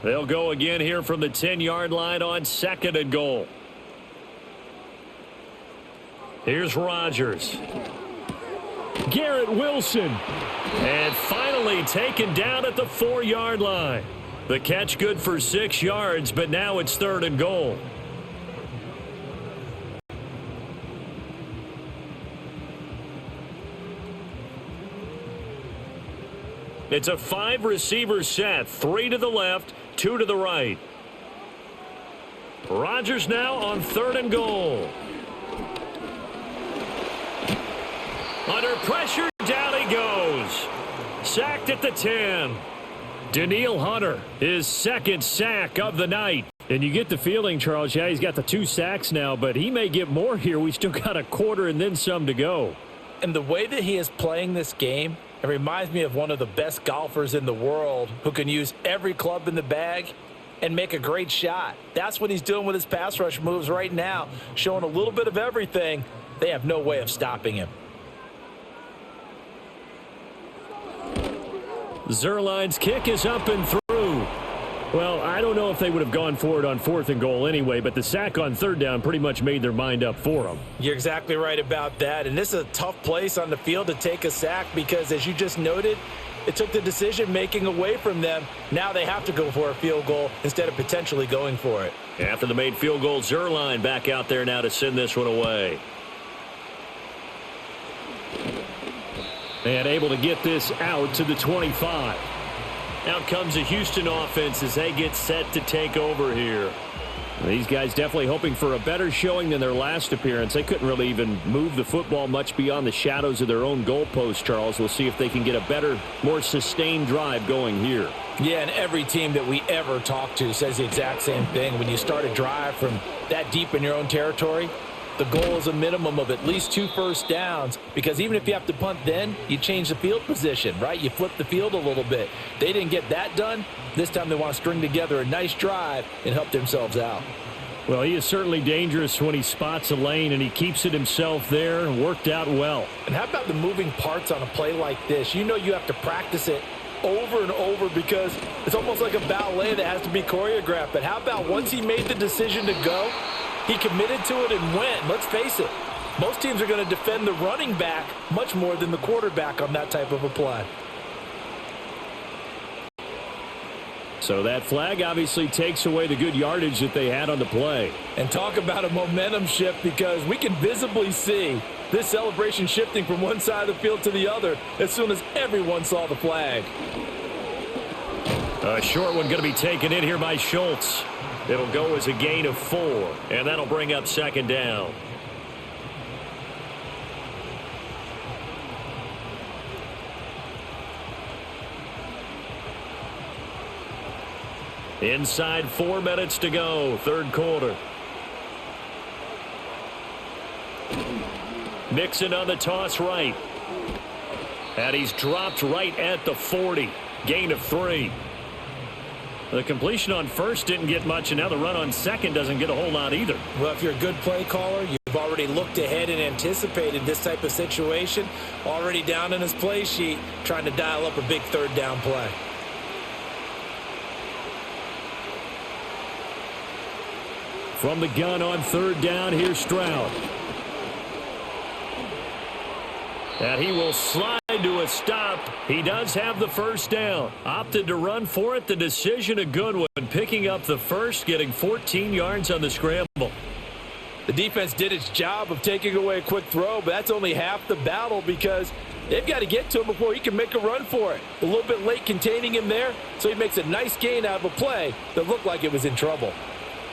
They'll go again here from the 10-yard line on 2nd and goal. Here's Rodgers. Garrett Wilson. And finally taken down at the 4-yard line. The catch good for 6 yards, but now it's 3rd and goal. It's a 5-receiver set, 3 to the left, 2 to the right. Rodgers now on 3rd and goal. Under pressure, down he goes. Sacked at the 10. Danielle Hunter, his 2nd sack of the night. And you get the feeling, Charles, yeah, he's got the 2 sacks now, but he may get more here. We still got a quarter and then some to go. And the way that he is playing this game, it reminds me of one of the best golfers in the world who can use every club in the bag and make a great shot. That's what he's doing with his pass rush moves right now, showing a little bit of everything. They have no way of stopping him. Zerline's kick is up and through. Well, I don't know if they would have gone for it on 4th and goal anyway, but the sack on 3rd down pretty much made their mind up for them. You're exactly right about that, and this is a tough place on the field to take a sack because, as you just noted, it took the decision-making away from them. Now they have to go for a field goal instead of potentially going for it. After the made field goal, Zerline back out there now to send this one away. And able to get this out to the 25. Out comes the Houston offense as they get set to take over here. These guys definitely hoping for a better showing than their last appearance. They couldn't really even move the football much beyond the shadows of their own goalpost, Charles. We'll see if they can get a better, more sustained drive going here. Yeah, and every team that we ever talk to says the exact same thing. When you start a drive from that deep in your own territory, the goal is a minimum of at least 2 first downs, because even if you have to punt then, you change the field position, right? You flip the field a little bit. They didn't get that done. This time they want to string together a nice drive and help themselves out. Well, he is certainly dangerous when he spots a lane, and he keeps it himself there. Worked out well. And how about the moving parts on a play like this? You know you have to practice it over and over because it's almost like a ballet that has to be choreographed. But how about once he made the decision to go, he committed to it and went. Let's face it, most teams are going to defend the running back much more than the quarterback on that type of a play. So that flag obviously takes away the good yardage that they had on the play. And talk about a momentum shift, because we can visibly see this celebration shifting from one side of the field to the other as soon as everyone saw the flag. A short one going to be taken in here by Schultz. It'll go as a gain of 4, and that'll bring up second down. Inside 4 minutes to go, third quarter. Mixon on the toss right. And he's dropped right at the 40. Gain of 3. The completion on first didn't get much, and now the run on second doesn't get a whole lot either. Well, if you're a good play caller, you've already looked ahead and anticipated this type of situation. Already down in his play sheet, trying to dial up a big third down play. From the gun on third down, here's Stroud. And he will slide to a stop. He does have the first down. Opted to run for it. The decision a good one. Picking up the first, getting 14 yards on the scramble. The defense did its job of taking away a quick throw, but that's only half the battle because they've got to get to him before he can make a run for it. A little bit late containing him there, so he makes a nice gain out of a play that looked like it was in trouble.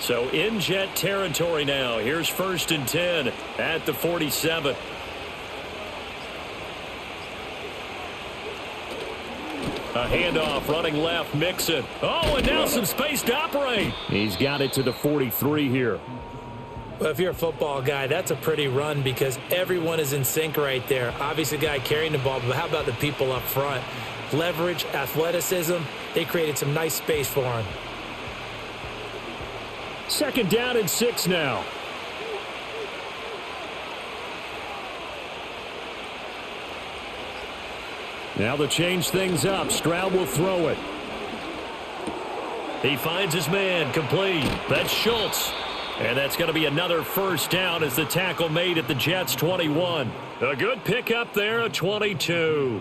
So in Jet territory now. Here's first and 10 at the 47. A handoff running left, Mixon. Oh, and now some space to operate. He's got it to the 43 here. Well, if you're a football guy, that's a pretty run because everyone is in sync right there. Obviously, the guy carrying the ball, but how about the people up front? Leverage, athleticism, they created some nice space for him. Second down and 6 now. Now to change things up, Stroud will throw it. He finds his man, complete. That's Schultz. And that's going to be another first down as the tackle made at the Jets' 21. A good pickup there at 22.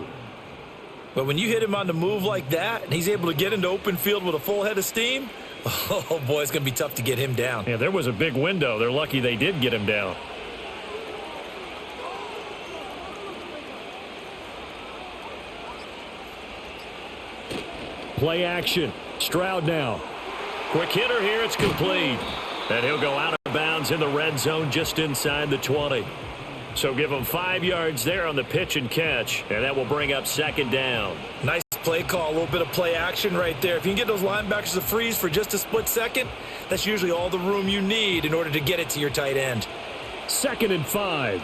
But when you hit him on the move like that, and he's able to get into open field with a full head of steam, oh, boy, it's going to be tough to get him down. Yeah, there was a big window. They're lucky they did get him down. Play action. Stroud now. Quick hitter here. It's complete. And he'll go out of bounds in the red zone just inside the 20. So give him 5 yards there on the pitch and catch. And that will bring up second down. Nice play call. A little bit of play action right there. If you can get those linebackers to freeze for just a split second, that's usually all the room you need in order to get it to your tight end. 2nd and 5.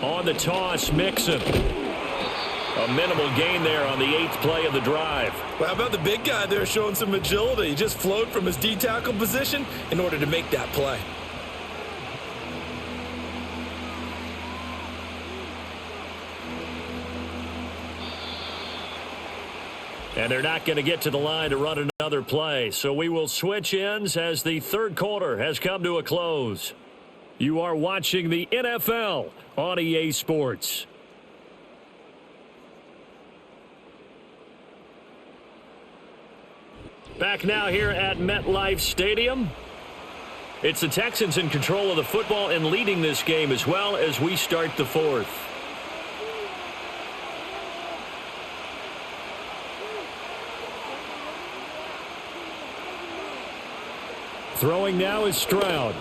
On the toss, Mixon. A minimal gain there on the 8th play of the drive. Well, how about the big guy there showing some agility? He just flowed from his D-tackle position in order to make that play. And they're not going to get to the line to run another play. So we will switch ends as the third quarter has come to a close. You are watching the NFL on EA Sports. Back now here at MetLife Stadium. It's the Texans in control of the football and leading this game as well as we start the fourth. Throwing now is Stroud.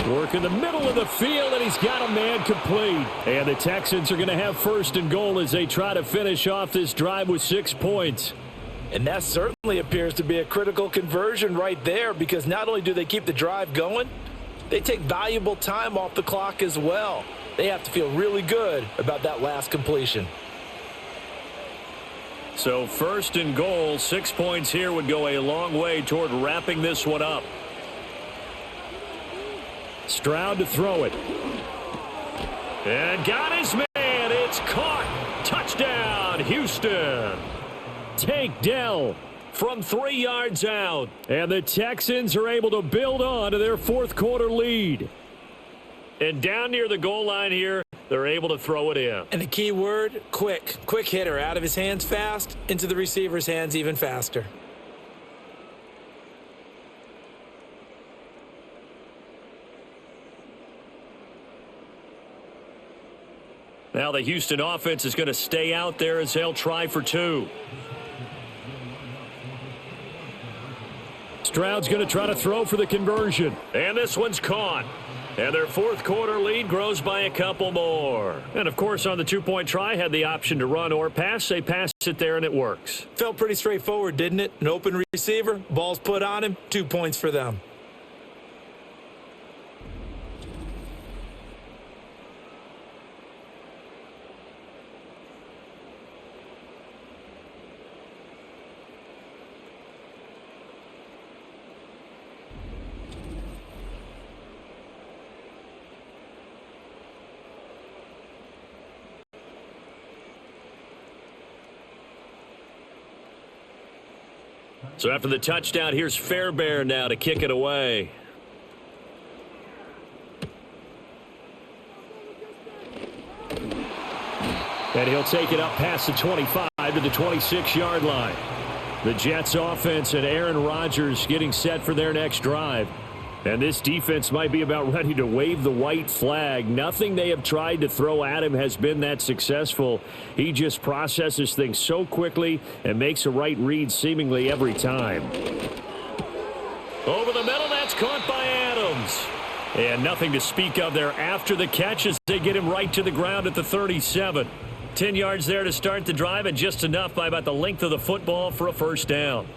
Work in the middle of the field, and he's got a man complete. And the Texans are going to have first and goal as they try to finish off this drive with 6 points. And that certainly appears to be a critical conversion right there because not only do they keep the drive going, they take valuable time off the clock as well. They have to feel really good about that last completion. So first and goal, 6 points here would go a long way toward wrapping this one up. Stroud to throw it. And got his man. It's caught. Touchdown, Houston. Tank Dell from 3 yards out. And the Texans are able to build on to their fourth quarter lead. And down near the goal line here, they're able to throw it in. And the key word, quick. Quick hitter. Out of his hands fast, into the receiver's hands even faster. Now the Houston offense is going to stay out there as they'll try for two. Stroud's going to try to throw for the conversion. And this one's caught. And their fourth quarter lead grows by a couple more. And, of course, on the two-point try, had the option to run or pass. They passed it there, and it works. Felt pretty straightforward, didn't it? An open receiver, ball's put on him, 2 points for them. So after the touchdown, here's Fairbairn now to kick it away. And he'll take it up past the 25 to the 26-yard line. The Jets offense and Aaron Rodgers getting set for their next drive. And this defense might be about ready to wave the white flag. Nothing they have tried to throw at him has been that successful. He just processes things so quickly and makes a right read seemingly every time. Over the middle, that's caught by Adams. And nothing to speak of there after the catch as they get him right to the ground at the 37. 10 yards there to start the drive, and just enough by about the length of the football for a first down.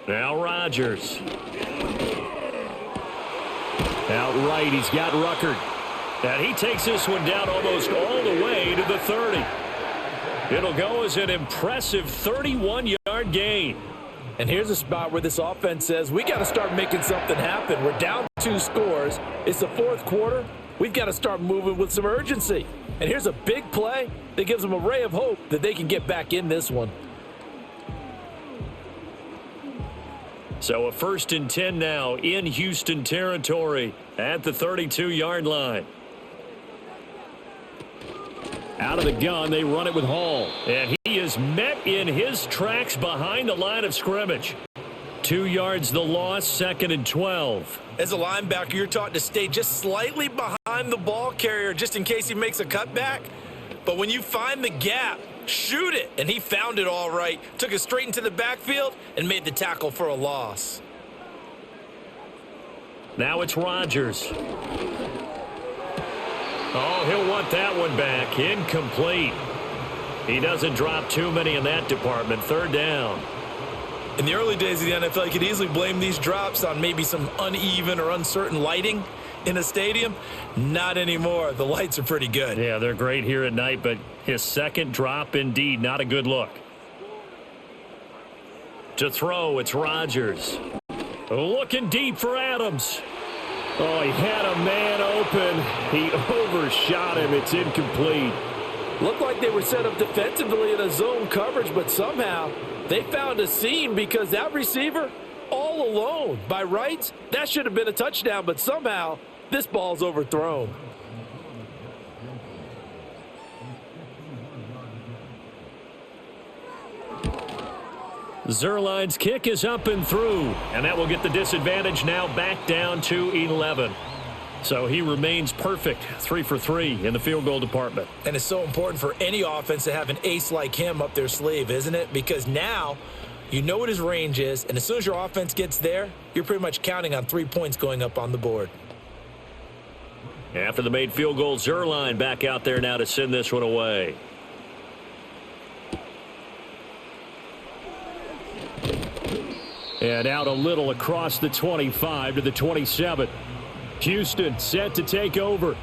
Now Rodgers. Outright, he's got Ruckert. And he takes this one down almost all the way to the 30. It'll go as an impressive 31-yard gain. And here's a spot where this offense says, we got to start making something happen. We're down 2 scores. It's the fourth quarter. We've got to start moving with some urgency. And here's a big play that gives them a ray of hope that they can get back in this one. So a 1st and 10 now in Houston territory at the 32-yard line. Out of the gun, they run it with Hall. And he is met in his tracks behind the line of scrimmage. 2 yards the loss, 2nd and 12. As a linebacker, you're taught to stay just slightly behind the ball carrier just in case he makes a cutback. But when you find the gap, shoot it. And he found it all right. Took it straight into the backfield and made the tackle for a loss. Now it's Rodgers. Oh, he'll want that one back. Incomplete. He doesn't drop too many in that department. 3rd down. In the early days of the NFL, you could easily blame these drops on maybe some uneven or uncertain lighting in a stadium. Not anymore. The lights are pretty good. Yeah, they're great here at night, but his second drop, indeed, not a good look. To throw, it's Rodgers. Looking deep for Adams. Oh, he had a man open. He overshot him. It's incomplete. Looked like they were set up defensively in a zone coverage, but somehow they found a seam because that receiver all alone. By rights, that should have been a touchdown, but somehow this ball's overthrown. Zerline's kick is up and through, and that will get the disadvantage now back down to 11. So he remains perfect, 3 for 3 in the field goal department. And it's so important for any offense to have an ace like him up their sleeve, isn't it? Because now you know what his range is, and as soon as your offense gets there, you're pretty much counting on 3 points going up on the board. After the made field goal, Zerline back out there now to send this one away. And out a little across the 25 to the 27. Houston set to take over.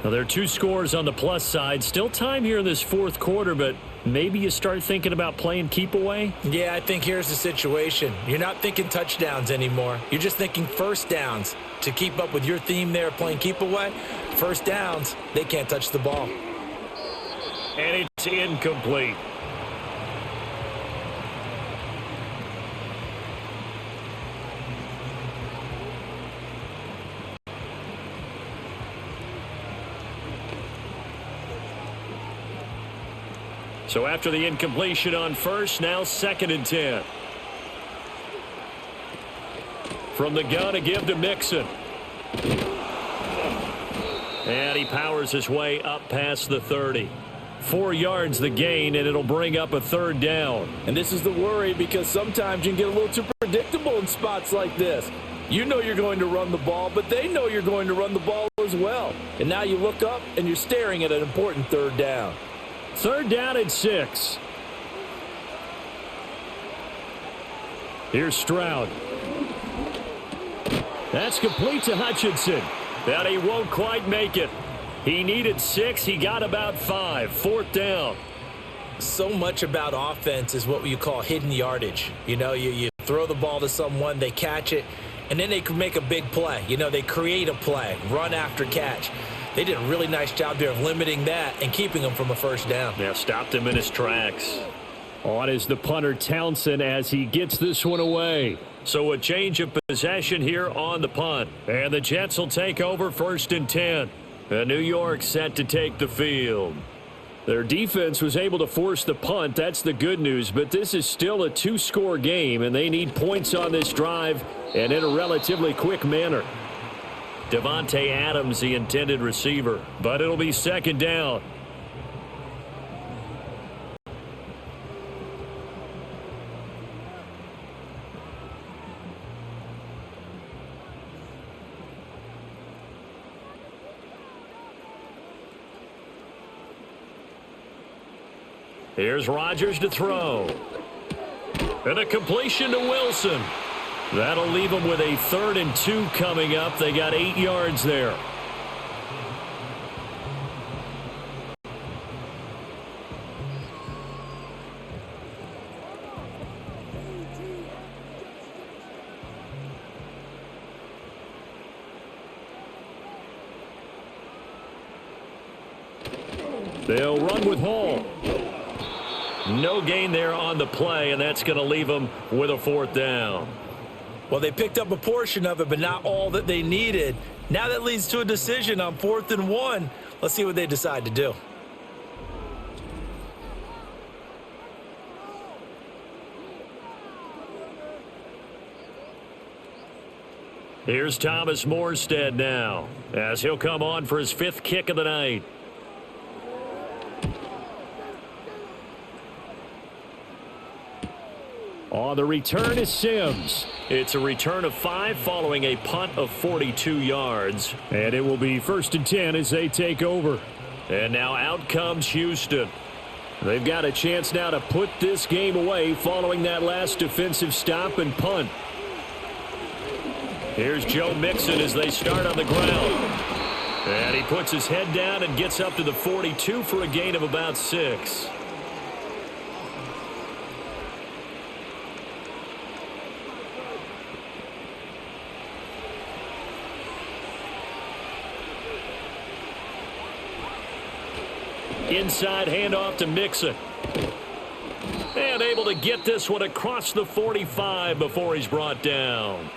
Now, there are 2 scores on the plus side. Still time here in this fourth quarter, but maybe you start thinking about playing keep away? Yeah, I think here's the situation. You're not thinking touchdowns anymore. You're just thinking first downs. To keep up with your theme there, playing keep away, first downs, they can't touch the ball. And it's incomplete. So after the incompletion on first, now 2nd and 10. From the gun, a give to Mixon. And he powers his way up past the 30. 4 yards the gain, and it'll bring up a 3rd down. And this is the worry, because sometimes you can get a little too predictable in spots like this. You know you're going to run the ball, but they know you're going to run the ball as well. And now you look up, and you're staring at an important 3rd down. 3rd down and 6. Here's Stroud. That's complete to Hutchinson. And he won't quite make it. He needed 6. He got about 5. 4th down. So much about offense is what you call hidden yardage. You know, you throw the ball to someone, they catch it, and then they can make a big play. You know, they create a play, run after catch. They did a really nice job there of limiting that and keeping him from a 1st down. Yeah, stopped him in his tracks. On is the punter, Townsend, as he gets this one away. So a change of possession here on the punt. And the Jets will take over 1st and 10. And New York set to take the field. Their defense was able to force the punt. That's the good news. But this is still a 2-score game, and they need points on this drive and in a relatively quick manner. Devontae Adams, the intended receiver. But it'll be 2nd down. Here's Rodgers to throw. And a completion to Wilson. That'll leave them with a 3rd and 2 coming up. They got 8 yards there. They'll run with Hall. No gain there on the play, and that's going to leave them with a 4th down. Well, they picked up a portion of it, but not all that they needed. Now that leads to a decision on 4th and 1. Let's see what they decide to do. Here's Thomas Morstead now, as he'll come on for his 5th kick of the night. On the return is Sims. It's a return of 5 following a punt of 42 yards. And it will be 1st and 10 as they take over. And now out comes Houston. They've got a chance now to put this game away following that last defensive stop and punt. Here's Joe Mixon as they start on the ground. And he puts his head down and gets up to the 42 for a gain of about 6. Inside handoff to Mixon. And able to get this one across the 45 before he's brought down.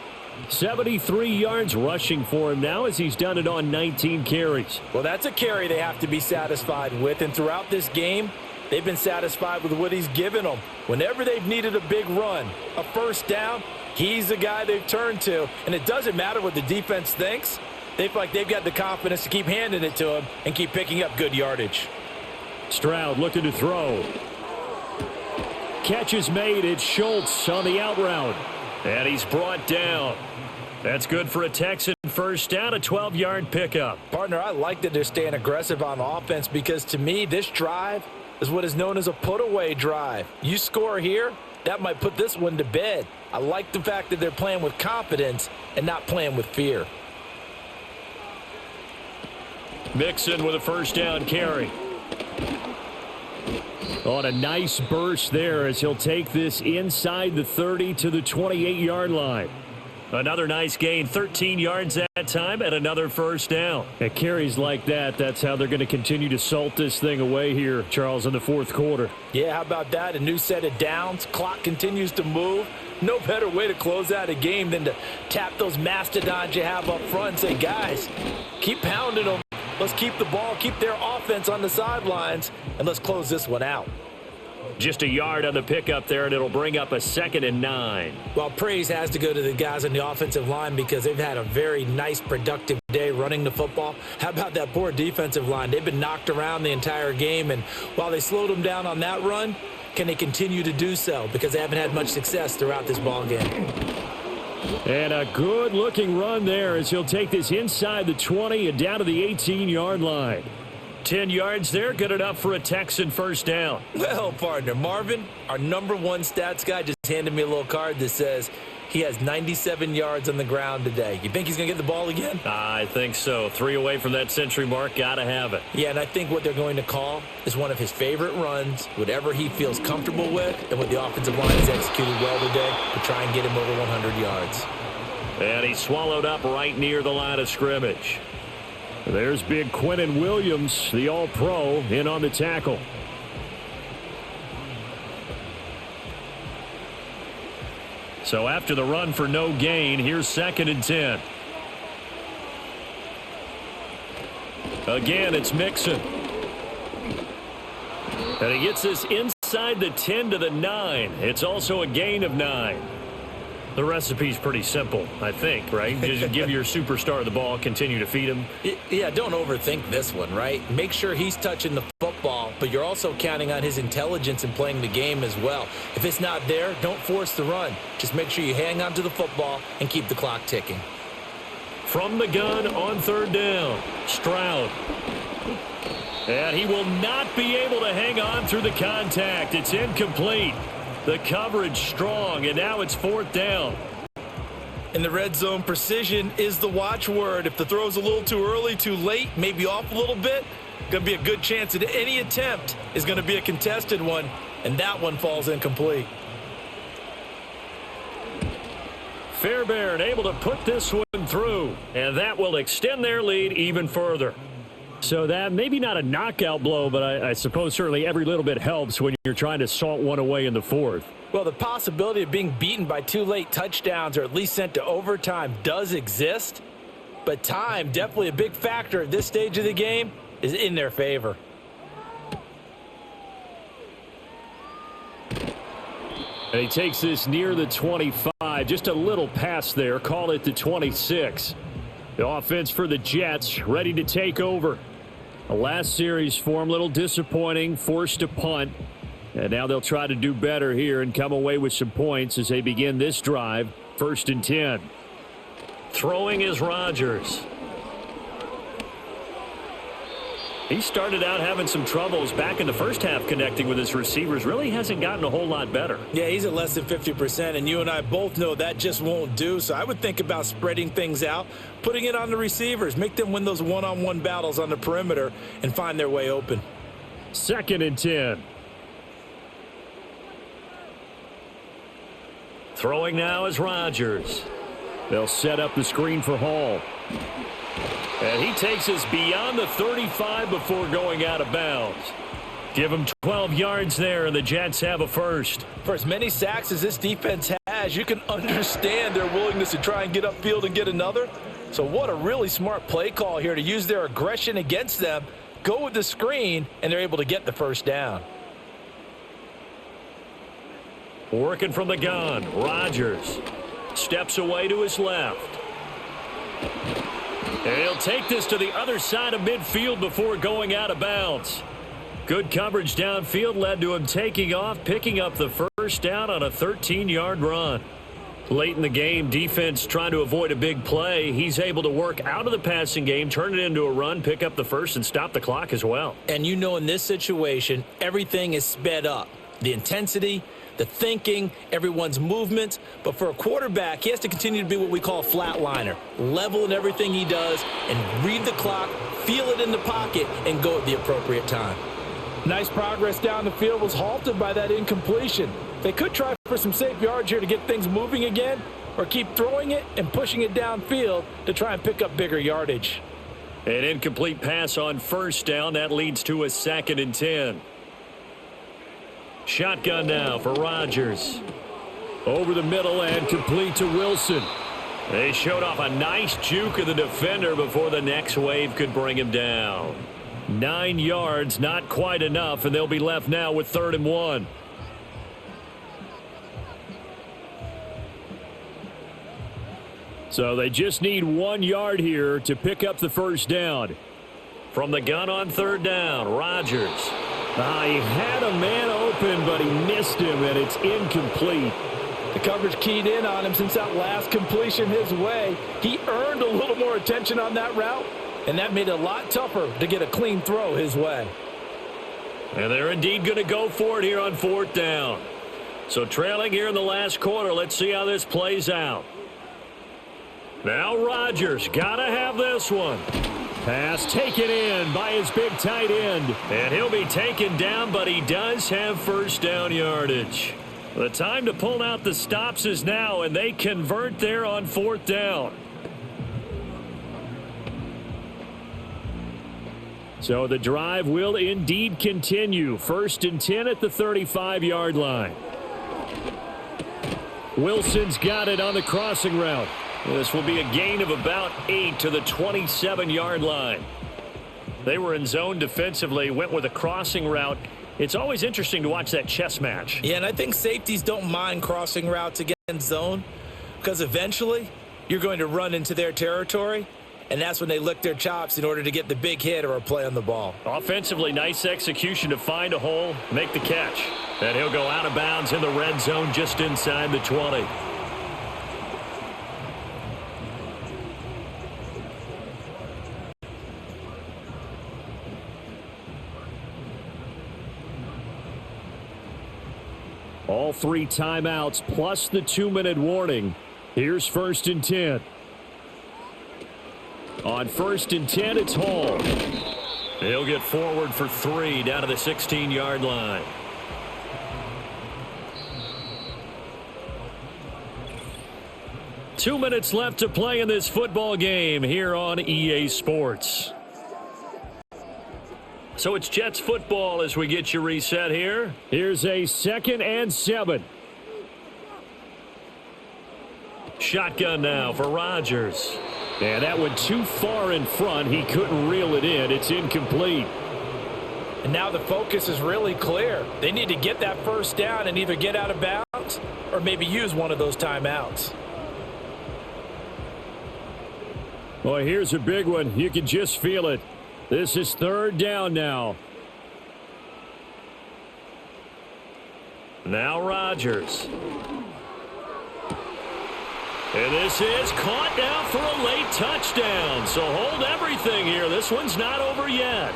73 yards rushing for him now as he's done it on 19 carries. Well, that's a carry they have to be satisfied with. And throughout this game, they've been satisfied with what he's given them. Whenever they've needed a big run, a 1st down, he's the guy they've turned to. And it doesn't matter what the defense thinks. They feel like they've got the confidence to keep handing it to him and keep picking up good yardage. Stroud looking to throw. Catch is made. It's Schultz on the out route. And he's brought down. That's good for a Texan 1st down, a 12-yard pickup. Partner, I like that they're staying aggressive on offense because to me, this drive is what is known as a put-away drive. You score here, that might put this one to bed. I like the fact that they're playing with confidence and not playing with fear. Mixon with a 1st down carry. On a nice burst there as he'll take this inside the 30 to the 28-yard line. Another nice gain, 13 yards that time, and another 1st down. At carries like that, that's how they're going to continue to salt this thing away here, Charles, in the 4th quarter. Yeah, how about that? A new set of downs. Clock continues to move. No better way to close out a game than to tap those mastodons you have up front and say, guys, keep pounding them. Let's keep the ball, keep their offense on the sidelines, and let's close this one out. Just a yard on the pickup there, and it'll bring up a 2nd and 9. Well, praise has to go to the guys on the offensive line because they've had a very nice, productive day running the football. How about that poor defensive line? They've been knocked around the entire game, and while they slowed them down on that run, can they continue to do so? Because they haven't had much success throughout this ball game. And a good-looking run there as he'll take this inside the 20 and down to the 18-yard line. 10 yards there, good enough for a Texan first down. Well, partner, Marvin, our number one stats guy, just handed me a little card that says he has 97 yards on the ground today. You think he's going to get the ball again? I think so. 3 away from that century mark, got to have it. Yeah, and I think what they're going to call is one of his favorite runs, whatever he feels comfortable with, and what the offensive line has executed well today to try and get him over 100 yards. And he's swallowed up right near the line of scrimmage. There's big Quinnen Williams, the All-Pro, in on the tackle. So after the run for no gain, here's 2nd and 10. Again, it's Mixon. And he gets this inside the 10 to the 9. It's also a gain of 9. The recipe's pretty simple, I think, right? Just give your superstar the ball, continue to feed him. Yeah, don't overthink this one, right? Make sure he's touching the football, but you're also counting on his intelligence in playing the game as well. If it's not there, don't force the run. Just make sure you hang on to the football and keep the clock ticking. From the gun on 3rd down, Stroud. And he will not be able to hang on through the contact. It's incomplete. The coverage strong, and now it's 4th down. In the red zone, precision is the watchword. If the throw's a little too early, too late, maybe off a little bit, going to be a good chance that any attempt is going to be a contested one, and that one falls incomplete. Fairbairn able to put this one through, and that will extend their lead even further. So that maybe not a knockout blow, but I suppose certainly every little bit helps when you're trying to salt one away in the 4th. Well, the possibility of being beaten by 2 late touchdowns or at least sent to overtime does exist, but time, definitely a big factor at this stage of the game, is in their favor. And he takes this near the 25, just a little pass there, call it the 26. The offense for the Jets ready to take over. The last series for him, a little disappointing, forced to punt. And now they'll try to do better here and come away with some points as they begin this drive. 1st and 10. Throwing is Rodgers. He started out having some troubles back in the first half connecting with his receivers. Really hasn't gotten a whole lot better. Yeah, he's at less than 50%, and you and I both know that just won't do. So I would think about spreading things out, putting it on the receivers, make them win those one-on-one battles on the perimeter and find their way open. 2nd and 10. Throwing now is Rodgers. They'll set up the screen for Hall. And he takes us beyond the 35 before going out of bounds. Give him 12 yards there, and the Jets have a first. For as many sacks as this defense has, you can understand their willingness to try and get upfield and get another. So what a really smart play call here to use their aggression against them, go with the screen, and they're able to get the first down. Working from the gun, Rodgers steps away to his left. And he'll take this to the other side of midfield before going out of bounds. Good coverage downfield led to him taking off, picking up the first down on a 13-yard run. Late in the game, defense trying to avoid a big play. He's able to work out of the passing game, turn it into a run, pick up the first, and stop the clock as well. And you know in this situation, everything is sped up. The intensity, the thinking, everyone's movements. But for a quarterback, he has to continue to be what we call a flatliner. Level in everything he does and read the clock, feel it in the pocket, and go at the appropriate time. Nice progress down the field was halted by that incompletion. They could try for some safe yards here to get things moving again, or keep throwing it and pushing it downfield to try and pick up bigger yardage. An incomplete pass on first down. That leads to a 2nd and 10. Shotgun now for Rodgers. Over the middle and complete to Wilson. They showed off a nice juke of the defender before the next wave could bring him down. 9 yards, not quite enough, and they'll be left now with 3rd and 1. So they just need 1 yard here to pick up the first down. From the gun on 3rd down, Rodgers. He had a man open, but he missed him, and it's incomplete. The coverage keyed in on him since that last completion his way. He earned a little more attention on that route, and that made it a lot tougher to get a clean throw his way. And they're indeed going to go for it here on 4th down. So trailing here in the last quarter, let's see how this plays out. Now Rodgers got to have this one. Pass taken in by his big tight end. And he'll be taken down, but he does have first down yardage. The time to pull out the stops is now, and they convert there on 4th down. So the drive will indeed continue. 1st and 10 at the 35-yard line. Wilson's got it on the crossing route. This will be a gain of about 8 to the 27-yard line. They were in zone defensively, went with a crossing route. It's always interesting to watch that chess match. Yeah, and I think safeties don't mind crossing routes against zone because eventually you're going to run into their territory, and that's when they lick their chops in order to get the big hit or a play on the ball. Offensively, nice execution to find a hole, make the catch. And he'll go out of bounds in the red zone just inside the 20. All 3 timeouts plus the 2-minute warning. Here's 1st and 10. On 1st and 10, it's Hall. He'll get forward for 3 down to the 16-yard line. Two minutes left to play in this football game here on EA Sports. So it's Jets football as we get you reset here. Here's a 2nd and 7. Shotgun now for Rodgers. And that went too far in front. He couldn't reel it in. It's incomplete. And now the focus is really clear. They need to get that first down and either get out of bounds or maybe use one of those timeouts. Boy, here's a big one. You can just feel it. This is 3rd down now. Now Rodgers. And this is caught now for a late touchdown. So hold everything here. This one's not over yet.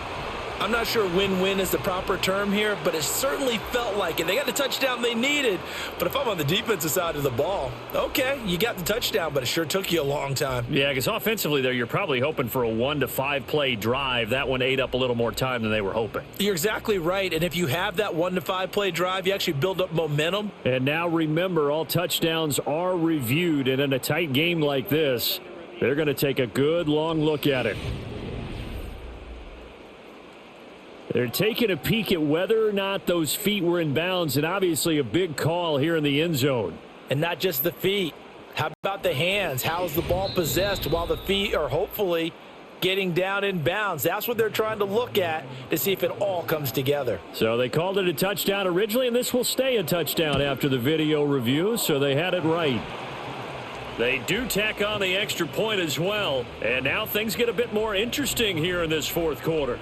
I'm not sure win-win is the proper term here, but it certainly felt like it. They got the touchdown they needed. But if I'm on the defensive side of the ball, okay, you got the touchdown, but it sure took you a long time. Yeah, because offensively there, you're probably hoping for a 1 to 5 play drive. That one ate up a little more time than they were hoping. You're exactly right. And if you have that 1 to 5 play drive, you actually build up momentum. And now remember, all touchdowns are reviewed. And in a tight game like this, they're going to take a good long look at it. They're taking a peek at whether or not those feet were in bounds, and obviously a big call here in the end zone. And not just the feet. How about the hands? How's the ball possessed while the feet are hopefully getting down in bounds? That's what they're trying to look at to see if it all comes together. So they called it a touchdown originally, and this will stay a touchdown after the video review, so they had it right. They do tack on the extra point as well, and now things get a bit more interesting here in this 4th quarter.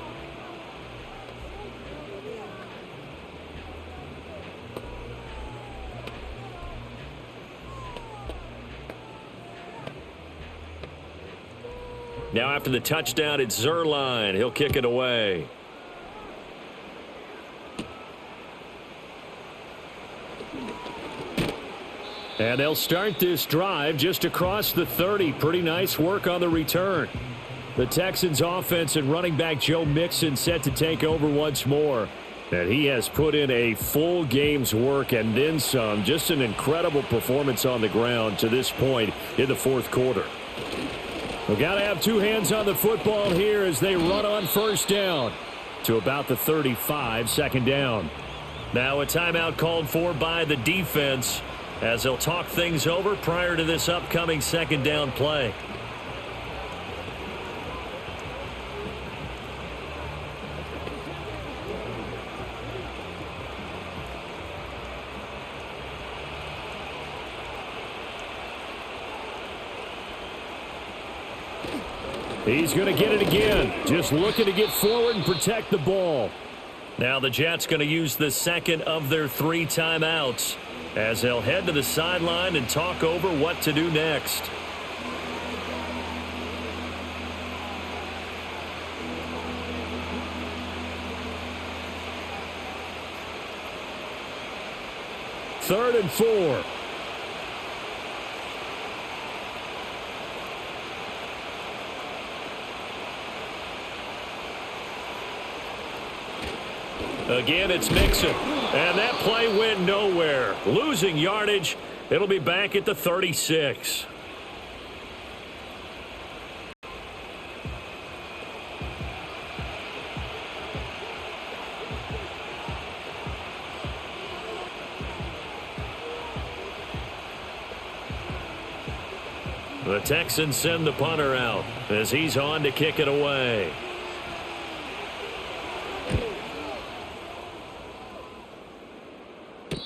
Now after the touchdown, it's Zuerlein. He'll kick it away. And they'll start this drive just across the 30. Pretty nice work on the return. The Texans offense and running back Joe Mixon set to take over once more. And he has put in a full game's work and then some. Just an incredible performance on the ground to this point in the 4th quarter. We've got to have 2 hands on the football here as they run on 1st down to about the 35, 2nd down. Now a timeout called for by the defense as they'll talk things over prior to this upcoming 2nd down play. He's going to get it again. Just looking to get forward and protect the ball. Now the Jets going to use the second of their 3 timeouts as they'll head to the sideline and talk over what to do next. Third and 4. Again, it's Mixon. And that play went nowhere. Losing yardage. It'll be back at the 36. The Texans send the punter out as he's on to kick it away.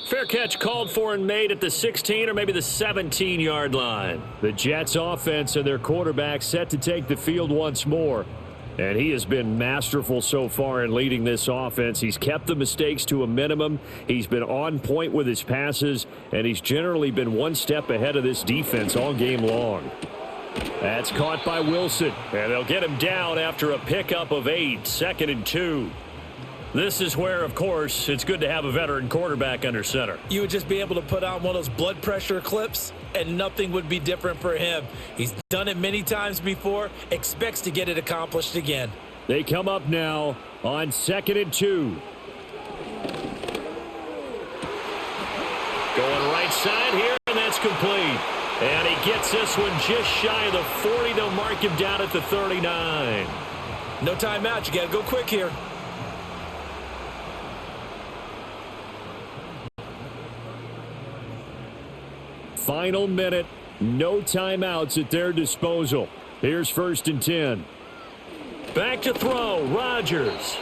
Fair catch called for and made at the 16 or maybe the 17-yard line. The Jets offense and their quarterback set to take the field once more. And he has been masterful so far in leading this offense. He's kept the mistakes to a minimum. He's been on point with his passes, and he's generally been one step ahead of this defense all game long. That's caught by Wilson, and they'll get him down after a pickup of 8, 2nd and 2. This is where, of course, it's good to have a veteran quarterback under center. You would just be able to put on one of those blood pressure clips, and nothing would be different for him. He's done it many times before, expects to get it accomplished again. They come up now on 2nd and 2. Going right side here, and that's complete. And he gets this one just shy of the 40. They'll mark him down at the 39. No timeout. You got to go quick here. Final minute, no timeouts at their disposal. Here's 1st and 10. Back to throw, Rodgers.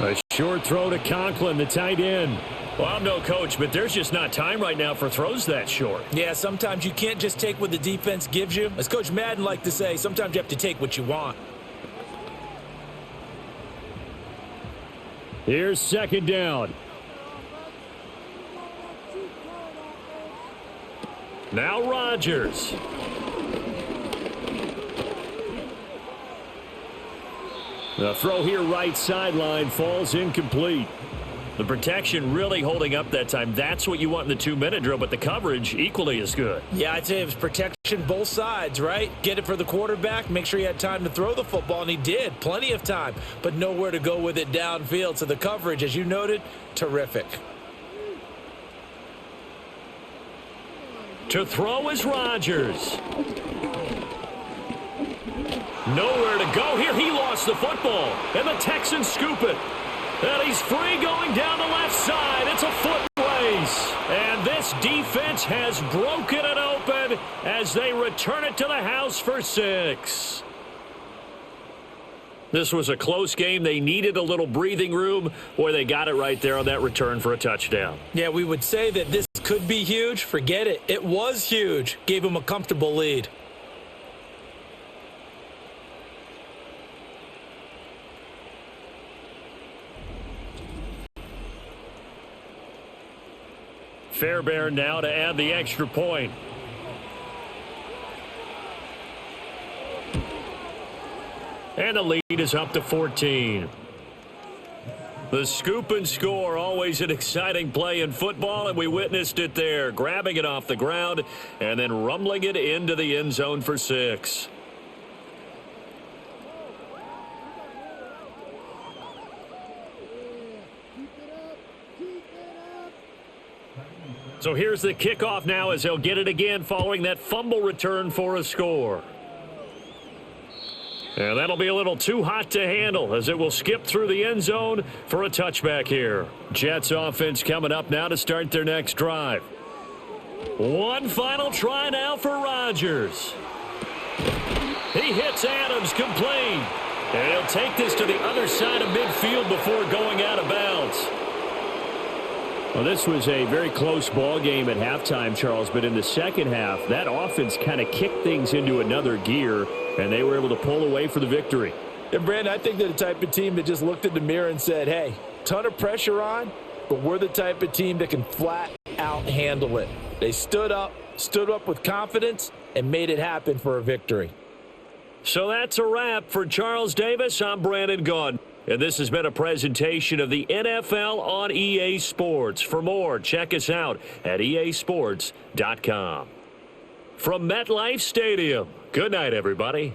A short throw to Conklin, the tight end. Well, I'm no coach, but there's just not time right now for throws that short. Yeah, sometimes you can't just take what the defense gives you. As Coach Madden liked to say, sometimes you have to take what you want. Here's 2nd down. Now Rodgers. The throw here right sideline falls incomplete. The protection really holding up that time. That's what you want in the 2-minute drill, but the coverage equally as good. Yeah, I'd say it was protection both sides, right? Get it for the quarterback, make sure he had time to throw the football, and he did. Plenty of time, but nowhere to go with it downfield. So the coverage, as you noted, terrific. To throw is Rodgers. Nowhere to go here. He lost the football, and the Texans scoop it. And he's free going down the left side. It's a foot race. And this defense has broken it open as they return it to the house for 6. This was a close game. They needed a little breathing room. Boy, they got it right there on that return for a touchdown. Yeah, we would say that this could be huge. Forget it. It was huge. Gave him a comfortable lead. Fairbairn now to add the extra point. And the lead is up to 14. The scoop and score, always an exciting play in football, and we witnessed it there. Grabbing it off the ground and then rumbling it into the end zone for 6. So here's the kickoff now as they'll get it again following that fumble return for a score. And that'll be a little too hot to handle as it will skip through the end zone for a touchback here. Jets offense coming up now to start their next drive. One final try now for Rodgers. He hits Adams complete. And he'll take this to the other side of midfield before going out of bounds. Well, this was a very close ball game at halftime, Charles, but in the second half, that offense kind of kicked things into another gear, and they were able to pull away for the victory. And, Brandon, I think they're the type of team that just looked in the mirror and said, hey, ton of pressure on, but we're the type of team that can flat out handle it. They stood up with confidence, and made it happen for a victory. So that's a wrap. For Charles Davis, I'm Brandon Gaudin. And this has been a presentation of the NFL on EA Sports. For more, check us out at easports.com. From MetLife Stadium, good night, everybody.